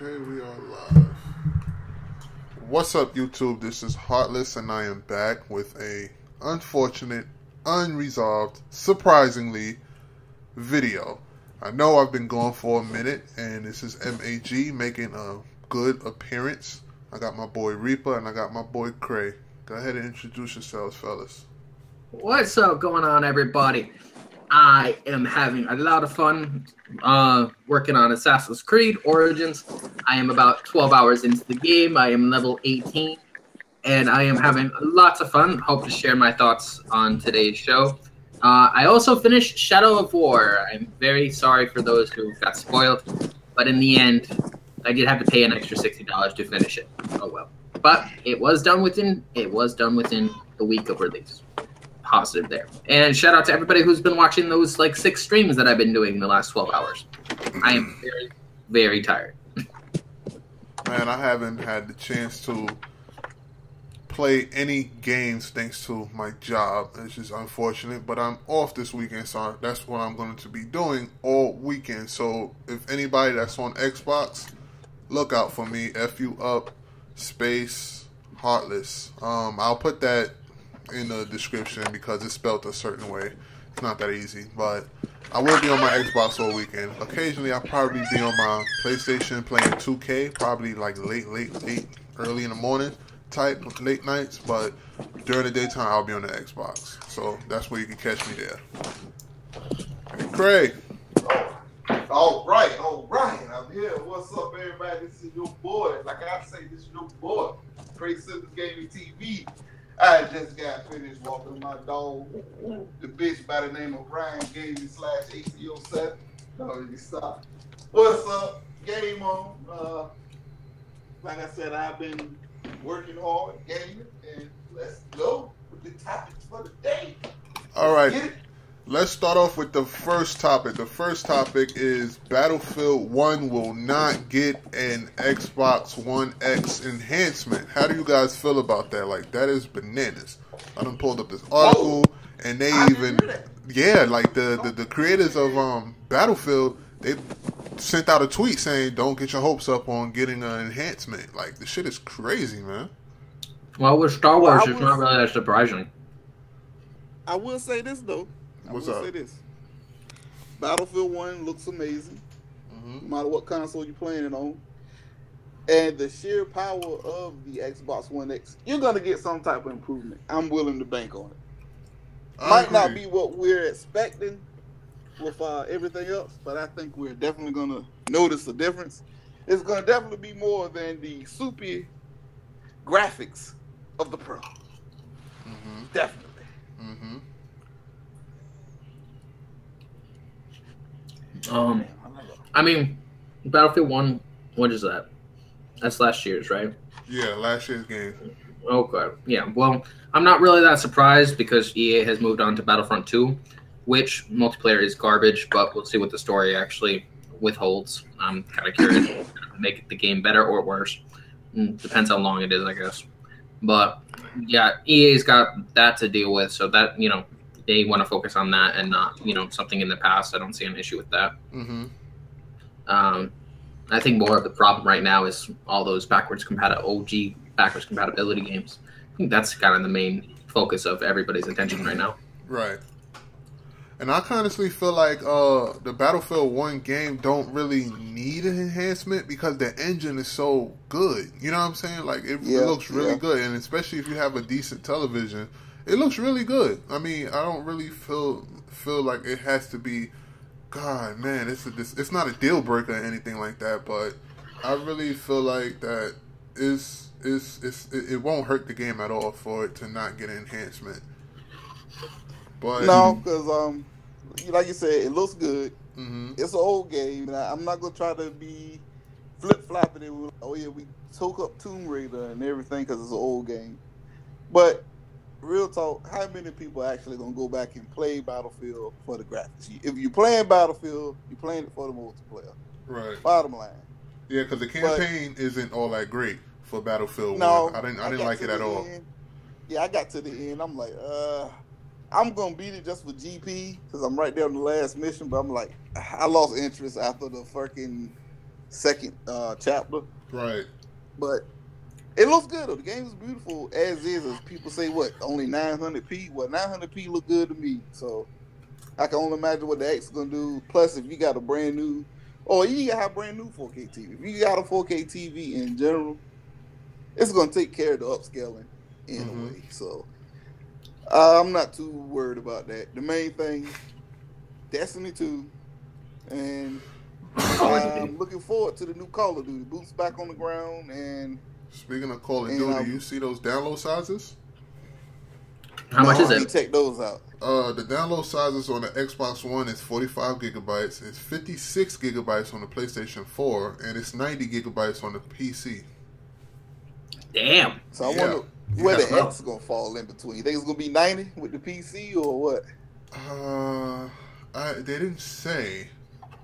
Okay, we are live. What's up, YouTube? This is Heartless, and I am back with a unfortunate, unresolved, surprisingly, video. I know I've been gone for a minute, and this is MAG making a good appearance. I got my boy Reaper, and I got my boy Cray. Go ahead and introduce yourselves, fellas. What's up going on, everybody? I am having a lot of fun working on Assassin's Creed Origins. I am about 12 hours into the game. I am level 18, and I am having lots of fun. Hope to share my thoughts on today's show. I also finished Shadow of War. I'm very sorry for those who got spoiled, but in the end, I did have to pay an extra $60 to finish it. Oh well. But it was done within the week of release. Positive there. And shout out to everybody who's been watching those like 6 streams that I've been doing in the last 12 hours. I am very, very tired. Man, I haven't had the chance to play any games thanks to my job. It's just unfortunate, but I'm off this weekend, so that's what I'm going to be doing all weekend. So if anybody that's on Xbox, look out for me. FU up space Heartless. I'll put that in the description because it's spelled a certain way. It's not that easy, but I will be on my Xbox all weekend. Occasionally I'll probably be on my PlayStation playing 2K, probably like late, early in the morning type, late nights, but during the daytime I'll be on the Xbox. So that's where you can catch me there. Hey, Craig. All right. I'm here. What's up, everybody? This is your boy. Like I say, this is your boy, Craig Simmons Gaming TV. I just got finished walking my dog, the bitch by the name of Ryan Gaming /ACO7. No, you stop. What's up? Game on. Like I said, I've been working hard, gaming, and let's go with the topics for the day. All right. Let's start off with the first topic. The first topic is Battlefield 1 will not get an Xbox One X enhancement. How do you guys feel about that? Like, that is bananas. I done pulled up this article, and they even, yeah, like the creators of Battlefield, they sent out a tweet saying, don't get your hopes up on getting an enhancement. Like, the shit is crazy, man. Well, with Star Wars, it's not really that surprising. I will say this, though. What's up? Say this. Battlefield 1 looks amazing, no matter what console you're playing it on. And the sheer power of the Xbox One X, you're going to get some type of improvement. I'm willing to bank on it. Might not be what we're expecting with everything else, but I think we're definitely going to notice a difference. It's going to definitely be more than the super graphics of the Pro. Definitely. I mean, Battlefield 1, what is that? That's last year's, right? Yeah, last year's game. Okay, yeah. Well, I'm not really that surprised because EA has moved on to Battlefront 2, which multiplayer is garbage, but we'll see what the story actually withholds. I'm kind of curious if it's going to make the game better or worse. Depends how long it is, I guess. But, yeah, EA's got that to deal with, so that, you know, they want to focus on that and not, you know, something in the past. I don't see an issue with that. I think more of the problem right now is all those OG backwards compatibility games. I think that's kind of the main focus of everybody's attention right now. Right. And I honestly feel like the Battlefield 1 game don't really need an enhancement because the engine is so good. You know what I'm saying? Like, it looks really good. And especially if you have a decent television, it looks really good. I mean, I don't really feel like it has to be, God, man, it's not a deal breaker or anything like that, but I really feel like that it won't hurt the game at all for it to not get an enhancement. But no, because like you said, it looks good. It's an old game, and I'm not gonna try to be flip-flopping it with, oh yeah, we took up Tomb Raider and everything because it's an old game. But real talk, how many people are actually going to go back and play Battlefield for the graphics? If you're playing Battlefield, you're playing it for the multiplayer. Right. Bottom line. Yeah, because the campaign isn't all that great for Battlefield 1. I didn't like it at all. Yeah, I got to the end. I'm like, I'm going to beat it just for GP because I'm right there on the last mission. But I'm like, I lost interest after the fucking second chapter. Right. But it looks good though. The game is beautiful as is. As people say, what, only 900p? Well, 900p look good to me. So I can only imagine what the X is gonna do. Plus, if you got a brand new, or you gotta have a brand new 4K TV. If you got a 4K TV in general, it's gonna take care of the upscaling in a way. So I'm not too worried about that. The main thing, Destiny 2, and I'm looking forward to the new Call of Duty. Boots back on the ground. And speaking of Call of Duty, you see those download sizes? How much is it? Check those out. The download sizes on the Xbox One is 45 gigabytes. It's 56 gigabytes on the PlayStation 4, and it's 90 gigabytes on the PC. Damn. So I wonder where the X is gonna fall in between. You think it's gonna be 90 with the PC or what? They didn't say,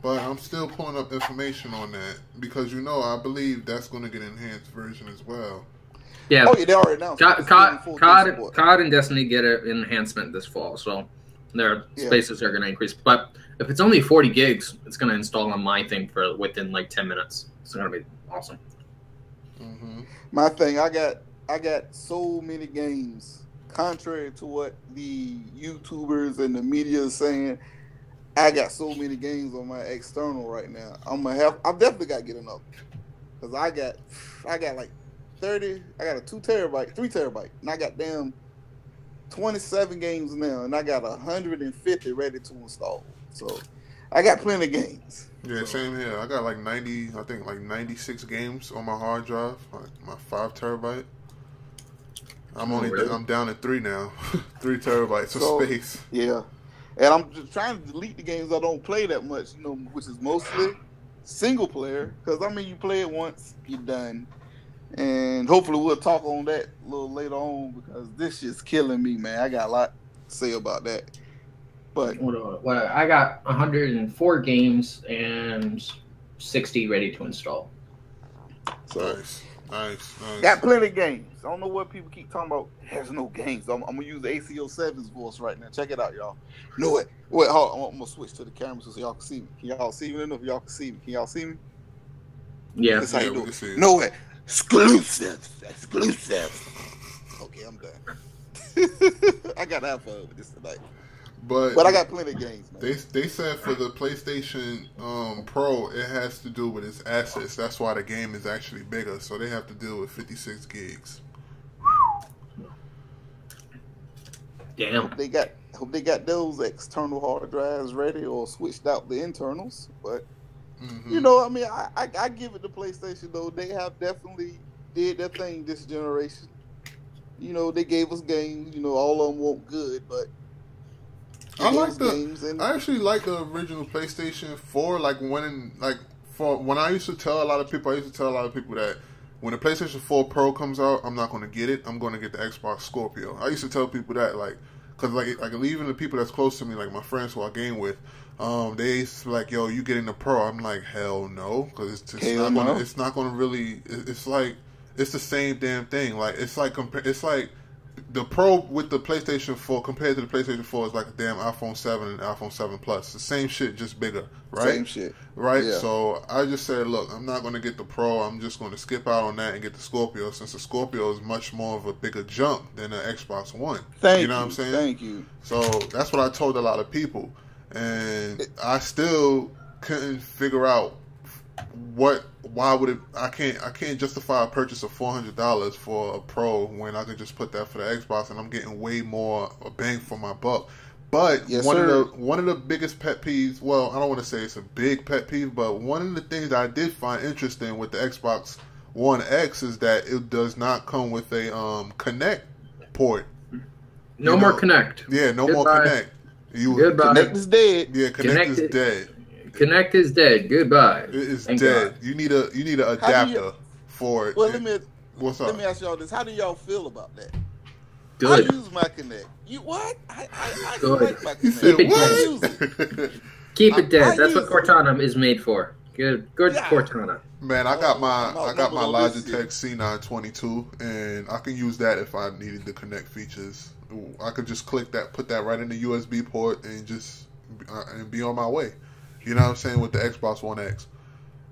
but I'm still pulling up information on that because I believe that's going to get an enhanced version as well. Yeah. Oh, yeah, they already announced. COD and Destiny get an enhancement this fall, so their spaces are going to increase. But if it's only 40 gigs, it's going to install on my thing for within like 10 minutes. It's going to be awesome. Mm-hmm. My thing, I got so many games. Contrary to what the YouTubers and the media is saying, I got so many games on my external right now. I'm definitely got to get another, because I got like 30. I got a 3 terabyte, and I got damn 27 games now, and I got 150 ready to install. So I got plenty of games. Yeah, same here. I got like 96 games on my hard drive, my 5 terabyte. I'm down at 3 now, 3 terabytes of space. Yeah. And I'm just trying to delete the games I don't play that much, which is mostly single player. Because, you play it once, you're done. And hopefully we'll talk on that a little later on, because this shit's killing me, man. I got a lot to say about that. But I got 104 games and 60 ready to install. So, nice. Got plenty of games. I don't know what people keep talking about. There's no games. I'm gonna use ACO7's voice right now. Check it out, y'all. No it. Wait, hold on. I'm gonna switch to the camera so y'all can see me. Can y'all see me? I don't know if y'all can see me. Can y'all see me? Yeah. That's how you do it. No it. Exclusive. Okay, I'm done. I got to have fun with this tonight. But I got plenty of games, man. They said for the PlayStation Pro, it has to do with its assets. That's why the game is actually bigger. So they have to deal with 56 gigs. Damn. Hope they got those external hard drives ready or switched out the internals. But I give it to PlayStation though. They have definitely did their thing this generation. They gave us games. All of them weren't good, but I actually like the original PlayStation 4. When I used to tell a lot of people, that when the PlayStation 4 Pro comes out, I'm not going to get it. I'm going to get the Xbox Scorpio. I used to tell people that, because even the people that's close to me, like my friends who I game with, they used to be like, "Yo, you getting the Pro?" I'm like, "Hell no," because it's not going to really. It's the same damn thing. It's like the Pro with the PlayStation 4 compared to the PlayStation 4 is like a damn iPhone 7 and iPhone 7 Plus. It's the same shit, just bigger, right? Same shit. Right? Yeah. So I just said, look, I'm not going to get the Pro. I'm just going to skip out on that and get the Scorpio, since the Scorpio is much more of a bigger jump than the Xbox One. You know what I'm saying? Thank you. So that's what I told a lot of people. And I still couldn't figure out why would it? I can't justify a purchase of $400 for a Pro when I could just put that for the Xbox, and I'm getting way more a bang for my buck. But one of the biggest pet peeves, well, I don't want to say it's a big pet peeve, but one of the things that I did find interesting with the Xbox One X is that it does not come with a Connect port. No more Connect. Yeah, no more Connect. Goodbye. Connect is dead. Yeah, Connect is dead. Connect is dead. Goodbye. It is dead. You need an adapter for it. Well, what's up? Let me ask y'all this: how do y'all feel about that? Good. I use my Connect. You what? I like my Connect. Keep it dead. Keep it dead. That's what Cortana is made for. Good Cortana. Man, I got my Logitech C922, and I can use that if I needed the Connect features. I could just click that, put that right in the USB port, and just and be on my way. You know what I'm saying, with the Xbox One X.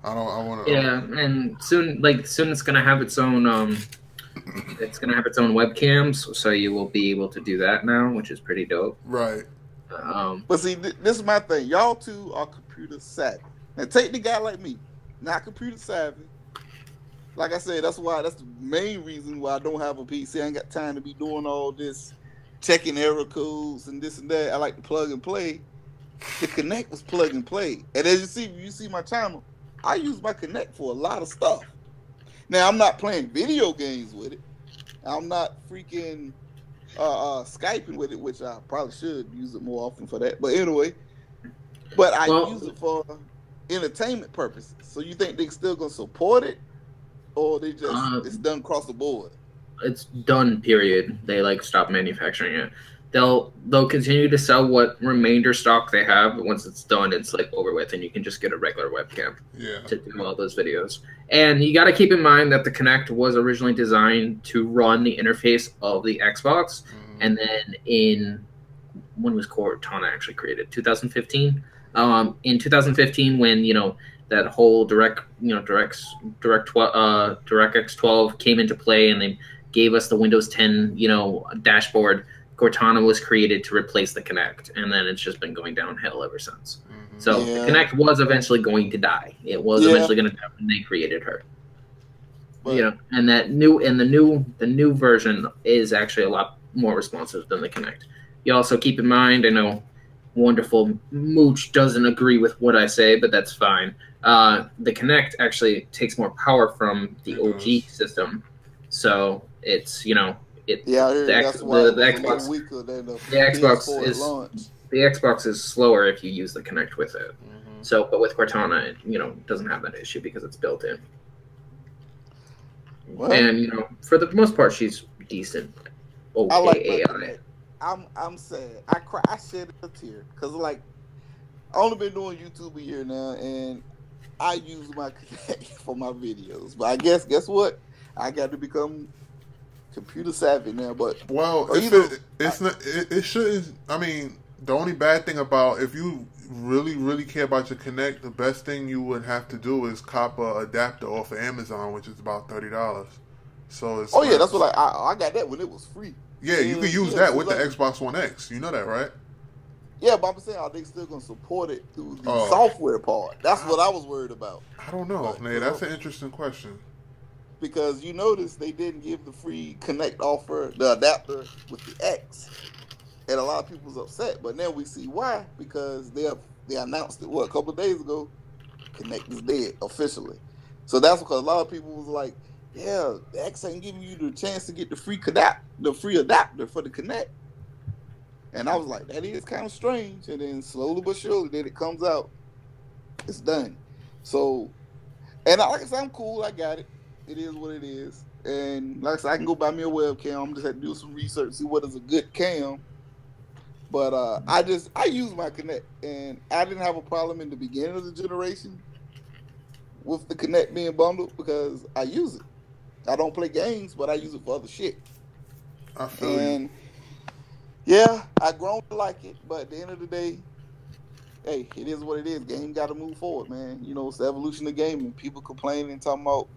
I want to. Yeah, and soon it's gonna have its own webcams, so you will be able to do that now, which is pretty dope. Right. But see, this is my thing. Y'all two are computer savvy. Now take the guy like me, not computer savvy. Like I said, that's the main reason why I don't have a PC. I ain't got time to be doing all this checking error codes and this and that. I like to plug and play. The Kinect was plug and play. And as you see my channel, I use my Kinect for a lot of stuff. Now, I'm not playing video games with it. I'm not freaking Skyping with it, which I probably should use it more often for that. But anyway, I use it for entertainment purposes. So you think they still going to support it? Or they just, it's done across the board? It's done, period. They stop manufacturing it. They'll continue to sell what remainder stock they have, but once it's done, it's over with, and you can just get a regular webcam to do all those videos. And you got to keep in mind that the Kinect was originally designed to run the interface of the Xbox, and then when was Cortana actually created? 2015. In 2015, when that whole DirectX 12 came into play, and they gave us the Windows 10 dashboard. Cortana was created to replace the Kinect, and then it's just been going downhill ever since. So the Kinect was eventually going to die. It was eventually going to die when they created her. But, and the new version is actually a lot more responsive than the Kinect. You also keep in mind, I know wonderful Mooch doesn't agree with what I say, but that's fine. The Kinect actually takes more power from the OG system, so it's the Xbox is slower if you use the Kinect with it. So, but with Cortana, it doesn't have that issue because it's built in. Well, and for the most part, she's decent. Okay, I like AI. I'm sad. I shed a tear because I only been doing YouTube a year now, and I use my Kinect for my videos. But I guess what? I got to become computer savvy now. But it shouldn't. I mean, the only bad thing about if you really care about your Kinect, the best thing you would have to do is cop a adapter off of Amazon, which is about $30. So it's that's what I got that when it was free. Yeah, you can use that with the Xbox One X. You know that, right? Yeah, but I'm saying, are they still going to support it through the software part? That's what I was worried about. I don't know. That's an interesting question. Because you notice they didn't give the free Kinect offer, the adapter with the X. And a lot of people was upset. But now we see why. Because they announced it, a couple of days ago, Kinect is dead officially. So that's because a lot of people was like, yeah, the X ain't giving you the chance to get the free adapter for the Kinect. And I was like, that is kind of strange. And then slowly but surely, then it comes out, it's done. So, and like I said, I'm cool. I got it. It is what it is. And like I said, I can go buy me a webcam. I'm just have to do some research, see what is a good cam. But I use my Kinect, and I didn't have a problem in the beginning of the generation with the Kinect being bundled because I use it. I don't play games, but I use it for other shit. I feel you. Yeah, I grown to like it, but at the end of the day, hey, it is what it is. Game got to move forward, man. It's the evolution of gaming. People complaining and talking about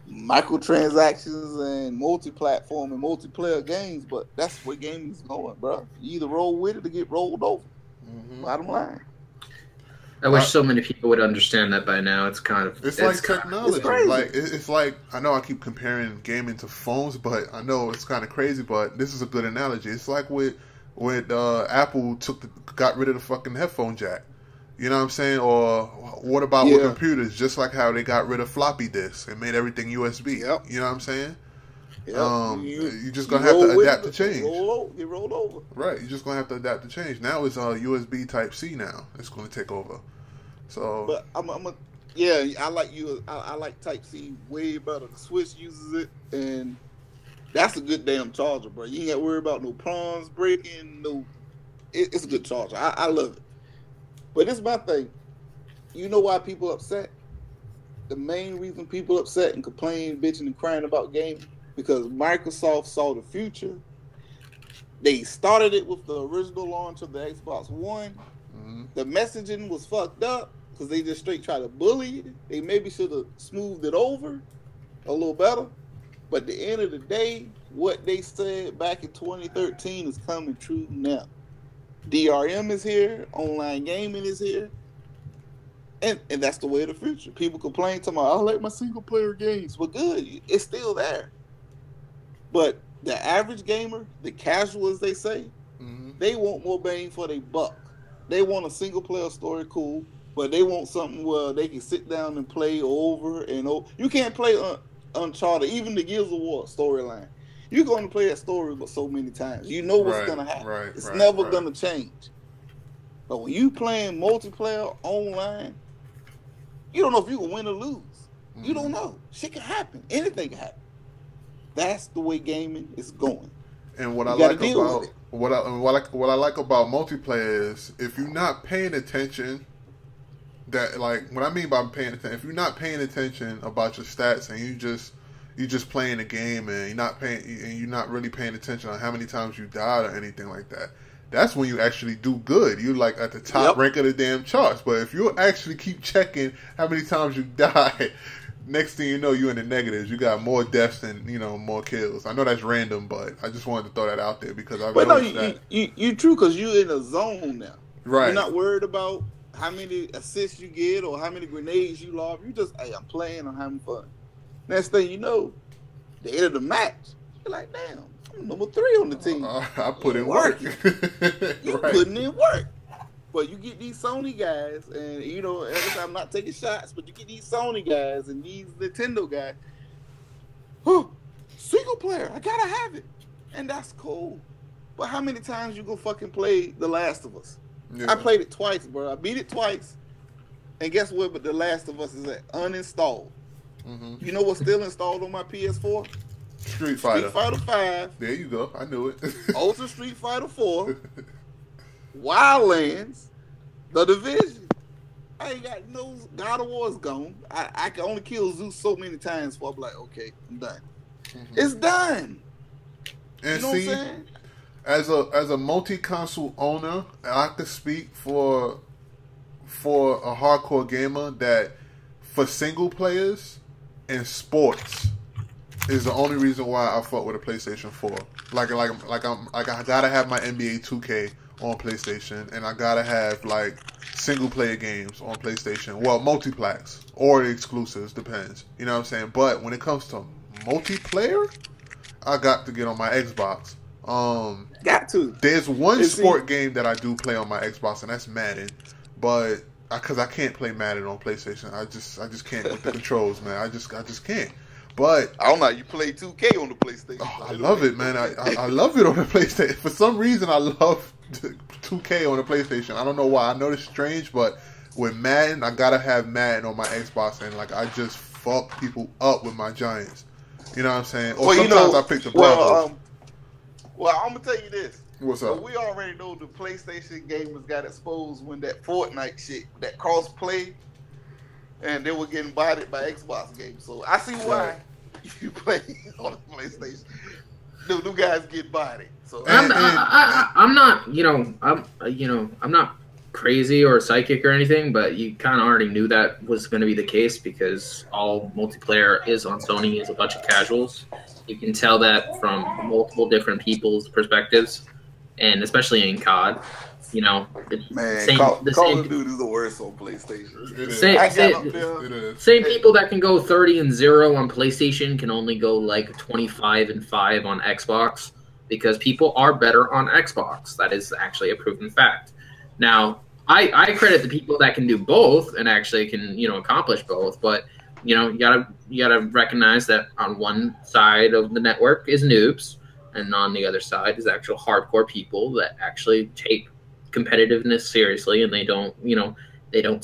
microtransactions and multi-platform and multiplayer games, but that's where gaming is going, bro. You either roll with it or get rolled over. Bottom line. I wish so many people would understand that by now. It's like technology. It's crazy. It's like, I know I keep comparing gaming to phones, but I know it's kind of crazy. But this is a good analogy. It's like when Apple got rid of the fucking headphone jack. You know what I'm saying? Or what about with computers? Just like how they got rid of floppy disks and made everything USB. Yep. You know what I'm saying? Yep. You're just gonna have to adapt to change. Get rolled over. Right. You're just gonna have to adapt to change. Now it's USB Type C. Now it's gonna take over. So, but I like Type C way better. The Switch uses it, and that's a good damn charger, bro. You ain't got to worry about no prongs breaking. It's a good charger. I love it. But this is my thing. You know why people upset? The main reason people upset and complain, bitching, and crying about gaming because Microsoft saw the future. They started it with the original launch of the Xbox One. The messaging was fucked up, because they just straight try to bully it. They maybe should have smoothed it over a little better. But at the end of the day, what they said back in 2013 is coming true now. DRM is here. Online gaming is here. And that's the way of the future. People complain to me, I like my single-player games. Well, good. It's still there. But the average gamer, the casual, as they say, they want more bang for their buck. They want a single-player story, cool, but they want something where they can sit down and play over and over. You can't play Uncharted, even the Gears of War storyline. You're going to play that story but so many times. You know what's going to happen. It's never going to change. But when you playing multiplayer online, you don't know if you can win or lose. You don't know. Shit can happen. Anything can happen. That's the way gaming is going. And what I like about what I like about multiplayer is if you're not paying attention, that like what I mean by paying attention, if you're not paying attention about your stats and you're just playing the game and you're not really paying attention on how many times you died or anything like that, that's when you actually do good. You're like at the top rank of the damn charts. But if you actually keep checking how many times you die, next thing you know, you're in the negatives. You got more deaths than, more kills. I know that's random, but I just wanted to throw that out there because I realized that. You true because you're in a zone now. Right. You're not worried about how many assists you get or how many grenades you lob. You just, hey, I'm playing, I'm having fun. Next thing you know, the end of the match, you're like, damn, I'm number 3 on the team. I put in work. You're putting in work. But you get these Sony guys, and I'm not taking shots, but you get these Sony guys and these Nintendo guys. Single player, I gotta have it, and that's cool. But how many times you gonna fucking play The Last of Us? Yeah. I played it twice, bro. I beat it twice, and guess what? But The Last of Us is uninstalled. You know what's still installed on my PS4? Street Fighter 5. There you go. I knew it. Ultra Street Fighter 4. Wildlands, The Division. I ain't got no God of War's gone. I can only kill Zeus so many times before I'm like, okay, I'm done. It's done. And you know see, what I'm saying? As a multi-console owner, I could speak for a hardcore gamer that for single players in sports is the only reason why I fuck with a PlayStation 4. Like I gotta have my NBA 2K on PlayStation, and I gotta have like single player games on PlayStation. Well, multiplex or exclusives, depends. You know what I'm saying? But when it comes to multiplayer, I got to get on my Xbox. Got to. There's one sport game that I do play on my Xbox, and that's Madden. But because I can't play Madden on PlayStation, I just can't with the controls, man. I just can't. But I don't know. You play 2K on the PlayStation. Oh, I love it, man. I love it on the PlayStation. For some reason, I love 2K on the PlayStation. I don't know why. I know it's strange, but with Madden, I gotta have Madden on my Xbox, and like I just fuck people up with my Giants. You know what I'm saying? Or sometimes I pick the Broncos. Well, I'm gonna tell you this. What's up? So we already know the PlayStation gamers got exposed when that Fortnite shit, that cross play, and they were getting bodied by Xbox games. So I see why you play on the PlayStation. Them guys get bodied. So I'm not, I'm not crazy or psychic or anything, but you kind of already knew that was going to be the case because all multiplayer is on Sony is a bunch of casuals. You can tell that from multiple different people's perspectives, and especially in COD. Call of Duty is the worst on PlayStation. Same people that can go 30-0 on PlayStation can only go like 25-5 on Xbox because people are better on Xbox. That is actually a proven fact. Now, I credit the people that can do both and actually can accomplish both, but you gotta recognize that on one side of the network is noobs, and on the other side is actual hardcore people that actually take competitiveness seriously, and they don't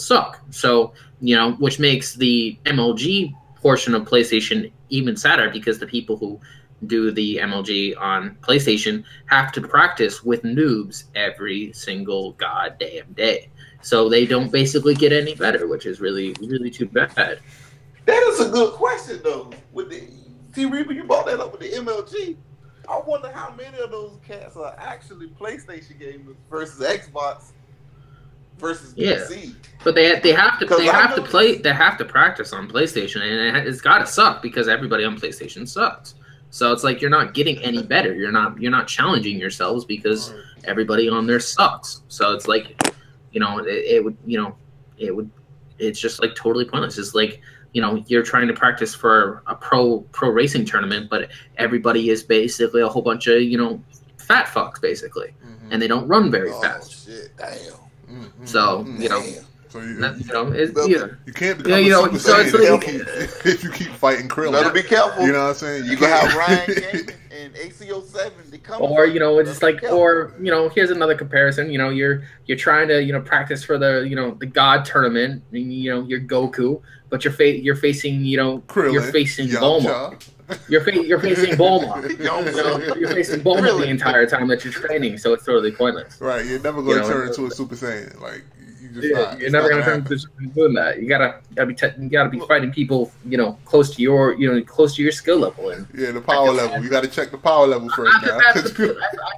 suck. So which makes the MLG portion of PlayStation even sadder because the people who do the MLG on PlayStation have to practice with noobs every single goddamn day. So they don't basically get any better, which is really, really too bad. That is a good question, though. With the T-Reaper, you brought that up with the MLG. I wonder how many of those cats are actually PlayStation gamers versus Xbox. versus Yeah. PC. But they have to practice on PlayStation, and it's got to suck because everybody on PlayStation sucks. So it's like you're not getting any better. You're not challenging yourselves because everybody on there sucks. So it's like, it's just like totally pointless. It's like, you're trying to practice for a pro racing tournament, but everybody is basically a whole bunch of fat fucks basically, and they don't run very fast. Shit, damn. So So you can't become a Super Saiyan if you keep fighting Krillin. You gotta be careful. You know what I'm saying? You can have Ryan Gaming and AC07. They come. Or it's just like, or here's another comparison. You're trying to practice for the the God tournament. You're Goku, but you're facing Krillin, you're facing Bulma. You're facing Bulma. You're facing Bulma the entire time that you're training, so it's totally pointless. Right, you're never going to turn into a Super Saiyan. Like you're never going to turn into doing that. You gotta be fighting people close to your skill level. And the power level. You got to check the power level first. I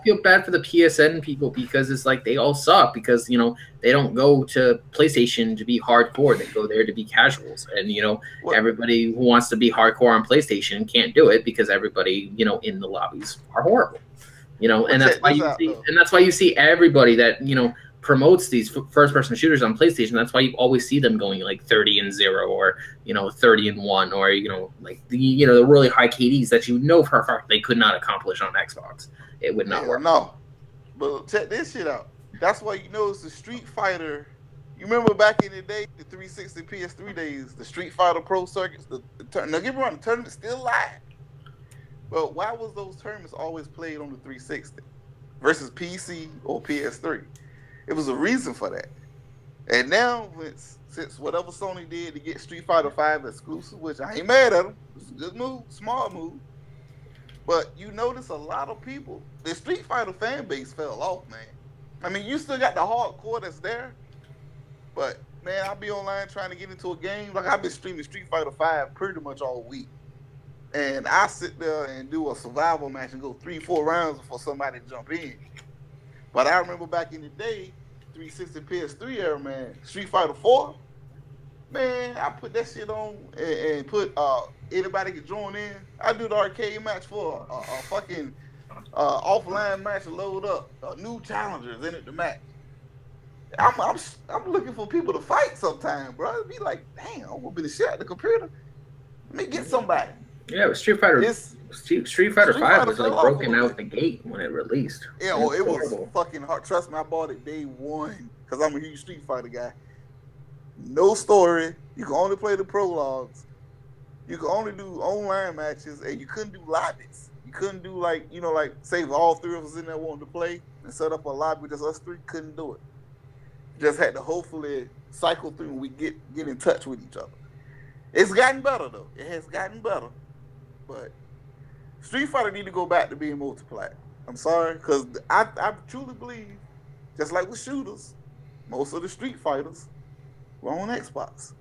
feel bad for the PSN people because it's like they all suck because they don't go to PlayStation to be hardcore. They go there to be casuals, and everybody who wants to be hardcore on PlayStation can't do it because everybody in the lobbies are horrible. And that's why you see everybody that promotes these first-person shooters on PlayStation. That's why you always see them going like 30-0 or 30-1 or like the really high KDs that for a fact they could not accomplish on Xbox. It would not work. No, but check this shit out. That's why it's the Street Fighter. You remember back in the day, the 360 PS3 days, the Street Fighter Pro circuits. Now get me wrong, the tournament's still live. But why was those tournaments always played on the 360 versus PC or PS3? It was a reason for that. And now, since whatever Sony did to get Street Fighter V exclusive, which I ain't mad at them, it's a good move, smart move. But you notice a lot of people, the Street Fighter fan base fell off, man. I mean, you still got the hardcore that's there, but man, I'll be online trying to get into a game. Like I've been streaming Street Fighter V pretty much all week. And I sit there and do a survival match and go 3-4 rounds before somebody jump in. But I remember back in the day, 360 PS3 era, man, Street Fighter 4, man, I put that shit on and put anybody could join in. I do the arcade match for a fucking offline match to load up new challengers in it to match. I'm looking for people to fight sometime, bro. It'd be like, damn, I'm gonna be the shit at the computer. Let me get somebody. Yeah, Street Fighter 5 was like broken out the gate when it released. Yeah, it was fucking hard. Trust me, I bought it day one because I'm a huge Street Fighter guy. No story. You can only play the prologues. You can only do online matches, and you couldn't do lobbies. You couldn't do like say if all three of us in there wanted to play and set up a lobby with just us three. Couldn't do it. Just had to hopefully cycle through and we get in touch with each other. It's gotten better though. It has gotten better. But Street Fighter need to go back to being multiplayer. I'm sorry, because I truly believe, just like with shooters, most of the Street Fighters were on Xbox.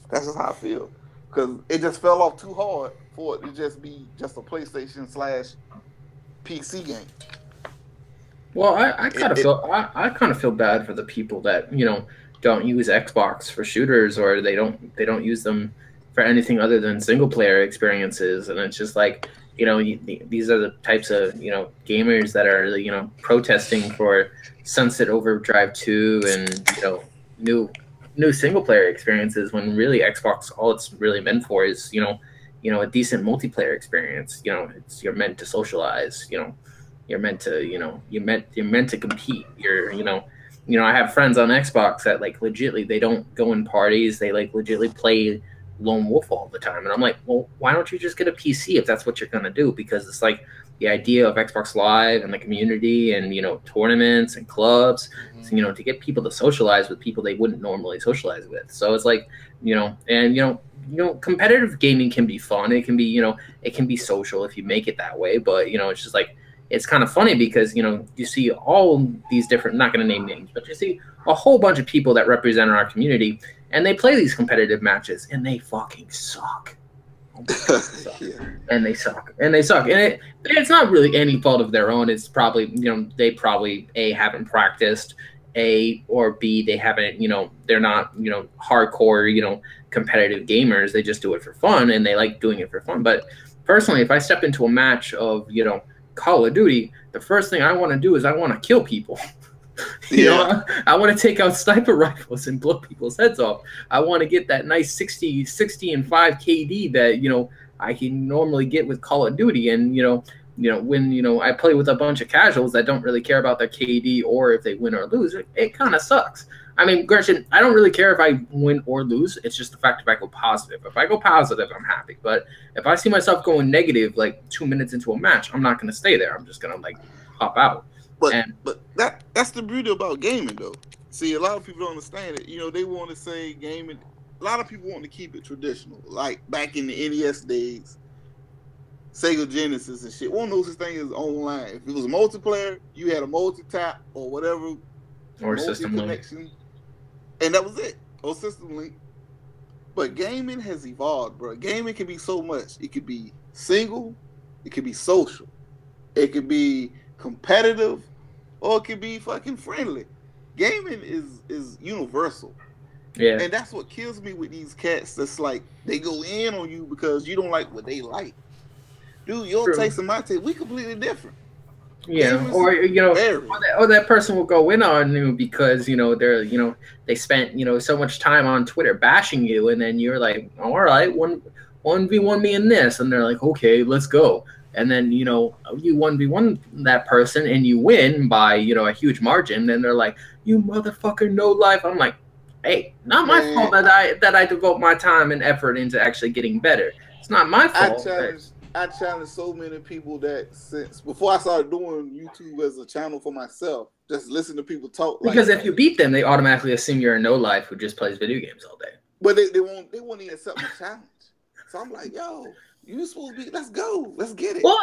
That's just how I feel. Because it just fell off too hard for it to just be just a PlayStation / PC game. Well, I kind of feel bad for the people that don't use Xbox for shooters, or they don't use them for anything other than single player experiences, and it's just like these are the types of gamers that are protesting for Sunset Overdrive 2 and new single player experiences, when really Xbox, all it's really meant for is a decent multiplayer experience. You're meant to socialize. You're meant to you're meant to compete. I have friends on Xbox that like legitly they don't go in parties. They like legitly play Lone Wolf all the time, and I'm like, well, why don't you just get a PC if that's what you're gonna do? Because it's like the idea of Xbox Live and the community and tournaments and clubs, to get people to socialize with people they wouldn't normally socialize with. So it's like competitive gaming can be fun. It can be it can be social if you make it that way. But it's just like it's kind of funny because you see all these different, not going to name names, but you see a whole bunch of people that represent our community. And they play these competitive matches, and they fucking suck. And they suck. And it's not really any fault of their own. It's probably, they probably, A, haven't practiced, A, or B, they haven't, they're not, hardcore, competitive gamers. They just do it for fun, and they like doing it for fun. But personally, if I step into a match of, Call of Duty, the first thing I want to do is I want to kill people. I want to take out sniper rifles and blow people's heads off. I want to get that nice 60 and 5 KD that, I can normally get with Call of Duty. And, when, I play with a bunch of casuals that don't really care about their KD or if they win or lose, it kind of sucks. I mean, Gretchen, I don't really care if I win or lose. It's just the fact if I go positive. If I go positive, I'm happy. But if I see myself going negative like 2 minutes into a match, I'm not going to stay there. I'm just going to hop out. But that's the beauty about gaming, though. See, a lot of people don't understand it. They want to say gaming. A lot of people want to keep it traditional, like back in the NES days, Sega Genesis and shit. One of those things is online. If it was multiplayer, you had a multi-tap or whatever, or system connection, link, and that was it, or system link. But gaming has evolved, bro. Gaming can be so much. It could be single, it could be social, it could be competitive, or it could be fucking friendly. Gaming is universal. Yeah. And that's what kills me with these cats. That's like they go in on you because you don't like what they like. Dude, your taste and my taste, we completely different. Yeah, or that person will go in on you because they're they spent so much time on Twitter bashing you, and then you're like, all right, 1v1 me in this, and they're like, okay, let's go. And then, you 1v1 that person and you win by, a huge margin. And they're like, you motherfucker, no life. I'm like, hey, not my fault that I devote my time and effort into actually getting better. It's not my fault. I challenge so many people that since before I started doing YouTube as a channel for myself, just listen to people talk. Because if you beat them, they automatically assume you're a no life who just plays video games all day. But they won't even accept my challenge. So I'm like, yo, you supposed to be. Let's go. Let's get it. Well,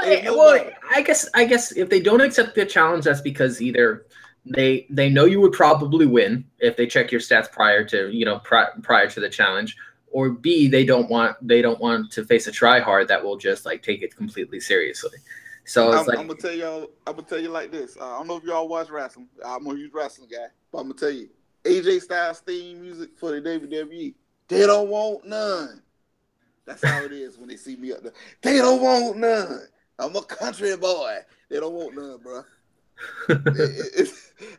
I guess if they don't accept the challenge, that's because either they know you would probably win if they check your stats prior to prior to the challenge, or B, they don't want to face a try hard that will just take it completely seriously. So it's I'm gonna tell you like this. I don't know if y'all watch wrestling. I'm a huge wrestling guy, but I'm gonna tell you, AJ Styles theme music for the WWE, they don't want none. That's how it is when they see me up there. They don't want none. I'm a country boy. They don't want none, bro.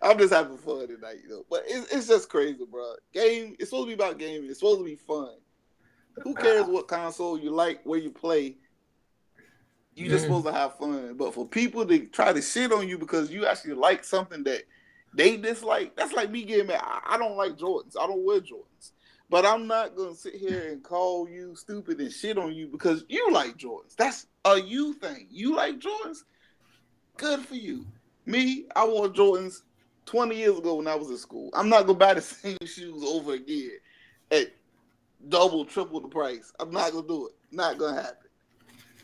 I'm just having fun tonight, But it's just crazy, bro. It's supposed to be about gaming. It's supposed to be fun. Who cares what console you like, where you play? You just supposed to have fun. But for people to try to shit on you because you actually like something that they dislike, that's like me getting mad. I don't like Jordans. I don't wear Jordans. But I'm not going to sit here and call you stupid and shit on you because you like Jordans. That's a you thing. You like Jordans? Good for you. Me, I wore Jordans 20 years ago when I was in school. I'm not going to buy the same shoes over again at double, triple the price. I'm not going to do it. Not going to happen.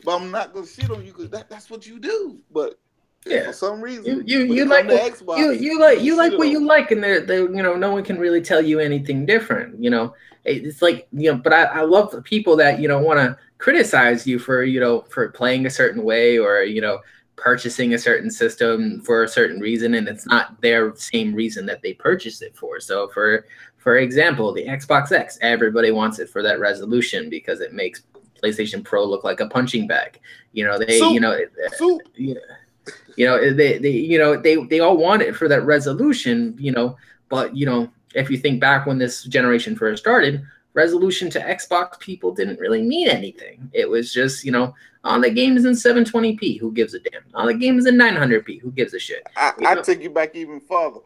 But I'm not going to shit on you because that's what you do. But for some reason, you like Xbox, you like what you like, and they no one can really tell you anything different. It's like but I love the people that want to criticize you for for playing a certain way or purchasing a certain system for a certain reason, and it's not their same reason that they purchased it for. So for example, the Xbox X, everybody wants it for that resolution because it makes PlayStation Pro look like a punching bag. They all want it for that resolution, but if you think back when this generation first started, resolution to Xbox people didn't really mean anything. It was just, the game is in 720p, who gives a damn? The game is in 900p, who gives a shit? I take you back even farther.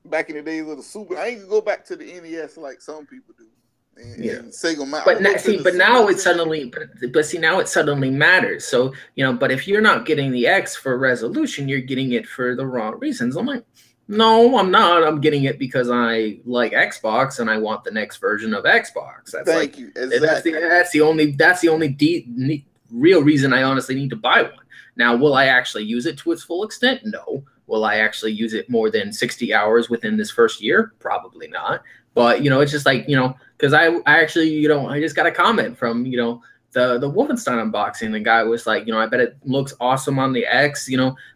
Back in the days of the Super, I ain't gonna go back to the NES like some people do. And Sega, now it suddenly matters. So but if you're not getting the X for resolution, you're getting it for the wrong reasons. I'm like, no, I'm not. I'm getting it because I like Xbox and I want the next version of Xbox. Thank you. Exactly. That's the only real reason I honestly need to buy one. Now, will I actually use it to its full extent? No. Will I actually use it more than 60 hours within this first year? Probably not. But, it's just like, because I actually, I just got a comment from, the Wolfenstein unboxing, the guy was like, I bet it looks awesome on the X,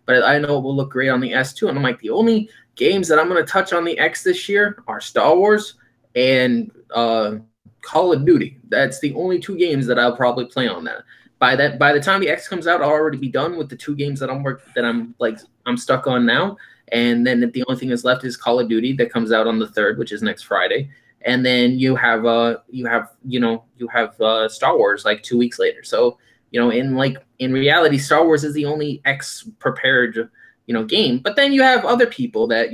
but I know it will look great on the S too. And I'm like, the only games that I'm going to touch on the X this year are Star Wars and Call of Duty. That's the only 2 games that I'll probably play on that. By the time the X comes out, I'll already be done with the 2 games that I'm stuck on now. And then the only thing that's left is Call of Duty that comes out on the 3rd, which is next Friday. And then you have Star Wars like 2 weeks later. So, in reality, Star Wars is the only X prepared, game. But then you have other people that,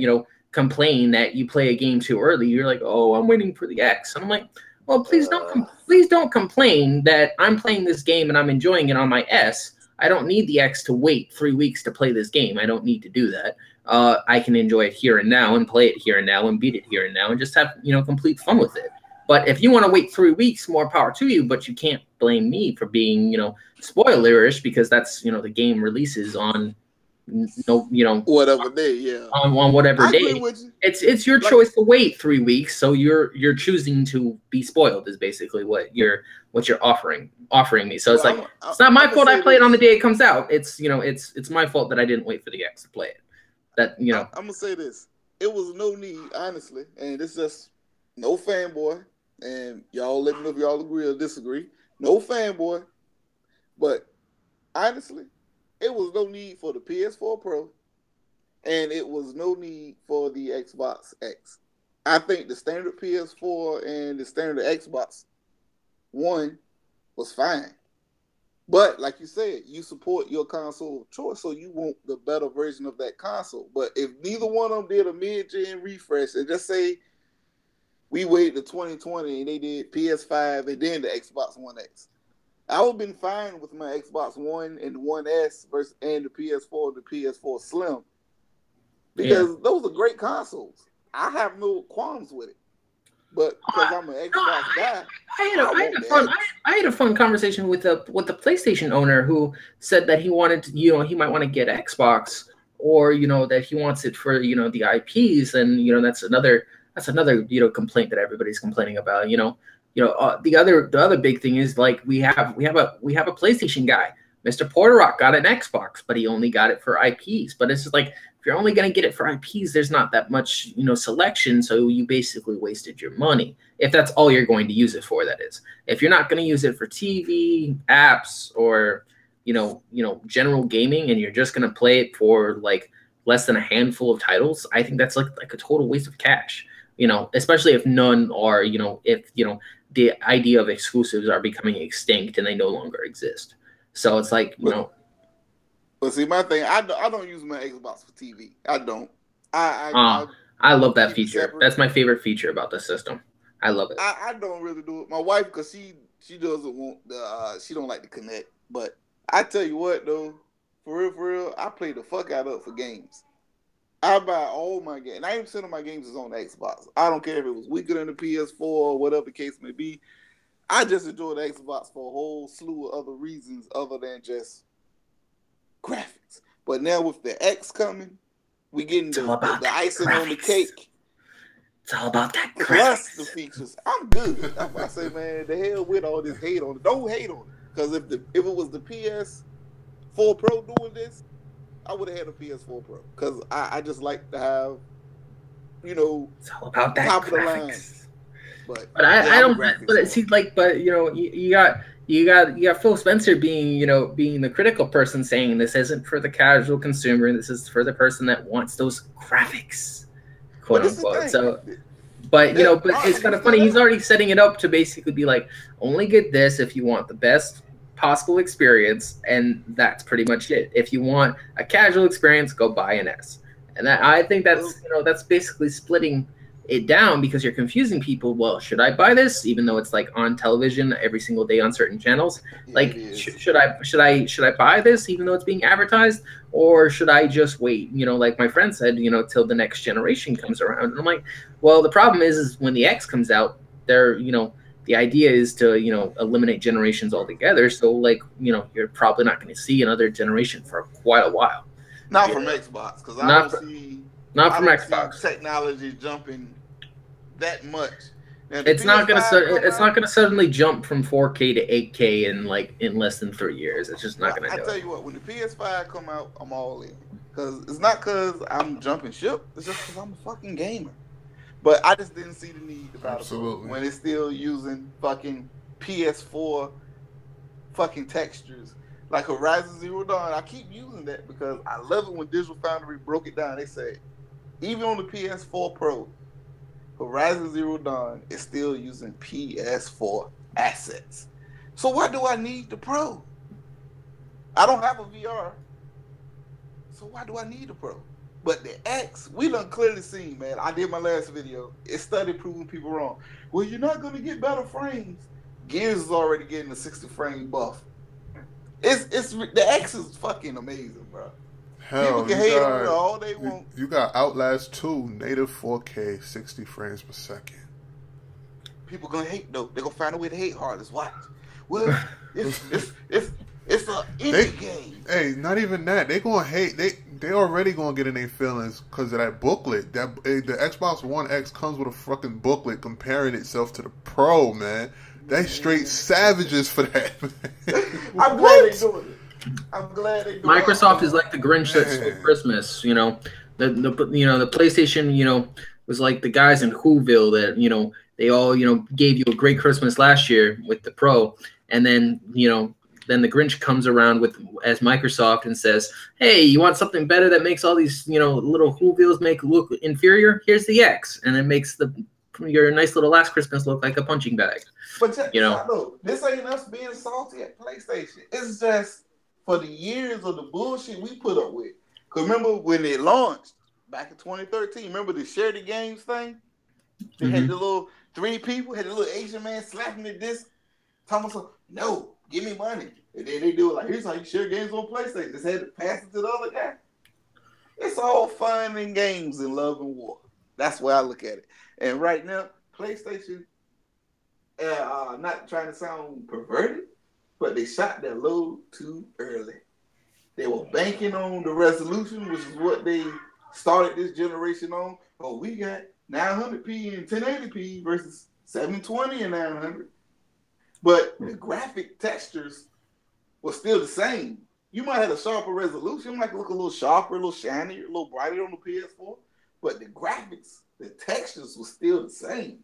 complain that you play a game too early. You're like, oh, I'm waiting for the X. And I'm like, well, please don't complain that I'm playing this game and I'm enjoying it on my S. I don't need the X to wait 3 weeks to play this game. I don't need to do that. I can enjoy it here and now and play it here and now and beat it here and now and just have, complete fun with it. But if you want to wait 3 weeks, more power to you, but you can't blame me for being, spoilerish, because that's, the game releases on, whatever day, yeah. On whatever day. It's your choice to wait 3 weeks, so you're choosing to be spoiled is basically what you're offering me. So it's it's not my fault I play it on the day it comes out. It's it's my fault that I didn't wait for the X to play it. That I'm gonna say this. It was no need, honestly, and it's just no fanboy. And y'all let me know if y'all agree or disagree. No fanboy, but honestly, it was no need for the PS4 Pro, and it was no need for the Xbox X. I think the standard PS4 and the standard Xbox One was fine. But like you said, you support your console of choice, so you want the better version of that console. But if neither one of them did a mid-gen refresh, and just say we waited to 2020 and they did PS5 and then the Xbox One X, I would have been fine with my Xbox One and the One S versus and the PS4 and the PS4 Slim, because those are great consoles. I have no qualms with it. But because I'm an Xbox guy, I had a fun conversation with the PlayStation owner who said that he wanted to, he might want to get Xbox, or that he wants it for the IPs, and that's another complaint that everybody's complaining about. The other big thing is, like, we have a PlayStation guy. Mr. Porterock got an Xbox, but he only got it for IPs. But it's just like, if you're only going to get it for IPs, there's not that much, selection. So you basically wasted your money. If that's all you're going to use it for, that is. If you're not going to use it for TV, apps, or, general gaming, and you're just going to play it for like less than a handful of titles, I think that's like a total waste of cash. Especially if none are, if the idea of exclusives are becoming extinct and they no longer exist. So it's like, But see, my thing, I don't use my Xbox for TV. I don't. I love that feature. That's my favorite feature about the system. I love it. I don't really do it. My wife, because she doesn't want she don't like to connect. But I tell you what, though, for real, I play the fuck out of it for games. I buy all my games. 90% of my games is on the Xbox. I don't care if it was weaker than the PS4 or whatever the case may be. I just enjoy the Xbox for a whole slew of other reasons other than just graphics. But now with the X coming, we getting the icing on the cake. It's all about that graphics. Plus the features. I'm good. That's why I say, man, the hell with all this hate on it. Don't hate on it. Because if it was the PS4 Pro doing this, I would have had a PS4 Pro. Because I just like to have, it's all about that top graphics. Of the line. But I don't. But it seems like, you got Phil Spencer being the critical person, saying this isn't for the casual consumer. This is for the person that wants those graphics, quote unquote. So, but it's kind of funny. He's already setting it up to basically be like, only get this if you want the best possible experience, and that's pretty much it. If you want a casual experience, go buy an S. And I think that's that's basically splitting it down, because you're confusing people. Well, should I buy this even though it's like on television every single day on certain channels? Like, should I buy this even though it's being advertised, or should I just wait? Like my friend said, till the next generation comes around. And I'm like, well, the problem is when the X comes out, the idea is to eliminate generations altogether. So like you're probably not going to see another generation for quite a while. Not from Xbox, because I don't see Not from Xbox. Technology jumping that much. Now, the It's not gonna PS5 come it's not out, gonna suddenly jump from 4K to 8K in less than 3 years. It's just not gonna I do tell it. you what, when the PS5 come out, I'm all in. Cause it's not cause I'm jumping ship. It's just cause I'm a fucking gamer. But I just didn't see the need to Battle Absolutely. when it's still using fucking PS4 fucking textures. Like Horizon Zero Dawn, I keep using that because I love it when Digital Foundry broke it down. They said, even on the PS4 Pro, Horizon Zero Dawn is still using PS4 assets. So why do I need the Pro? I don't have a VR, so why do I need the Pro? But the X, we done clearly seen, man. I did my last video. It started proving people wrong. Well, you're not going to get better frames. Gears is already getting a 60 frame buff. It's the X is fucking amazing, bro. Hell, People can hate on it all they want. You got Outlast 2, native 4K, 60 frames per second. People gonna hate though. They're gonna find a way to hate hardest. Watch. Well, it's a indie game. Hey, not even that. They gonna hate. They already gonna get in their feelings because of that booklet. That the Xbox One X comes with a fucking booklet comparing itself to the Pro, man. They straight savages for that. I'm glad they doing it. I'm glad they doing it. Microsoft is like the Grinch that stole Christmas. You know, the PlayStation, you know, was like the guys in Whoville that, you know, they all, you know, gave you a great Christmas last year with the Pro, and then, you know, then the Grinch comes around as Microsoft and says, "Hey, you want something better that makes all these, you know, little Whovilles look inferior? Here's the X," and it makes your nice little last Christmas look like a punching bag. But check this out, though. This ain't us being salty at PlayStation. It's just for the years of the bullshit we put up with. Because remember when it launched back in 2013, remember the Share the Games thing? They had the little 3 people, had the little Asian man slapping at this. Thomas said, "No, give me money." And then they do it like, "Here's how you share games on PlayStation." Just had to pass it to the other guy. It's all fun and games in love and war. That's where I look at it. And right now, PlayStation, not trying to sound perverted, but they shot their load too early. They were banking on the resolution, which is what they started this generation on. Oh, we got 900p and 1080p versus 720 and 900. But the graphic textures were still the same. You might have a sharper resolution. It might look a little sharper, a little shinier, a little brighter on the PS4. But the graphics, the textures were still the same.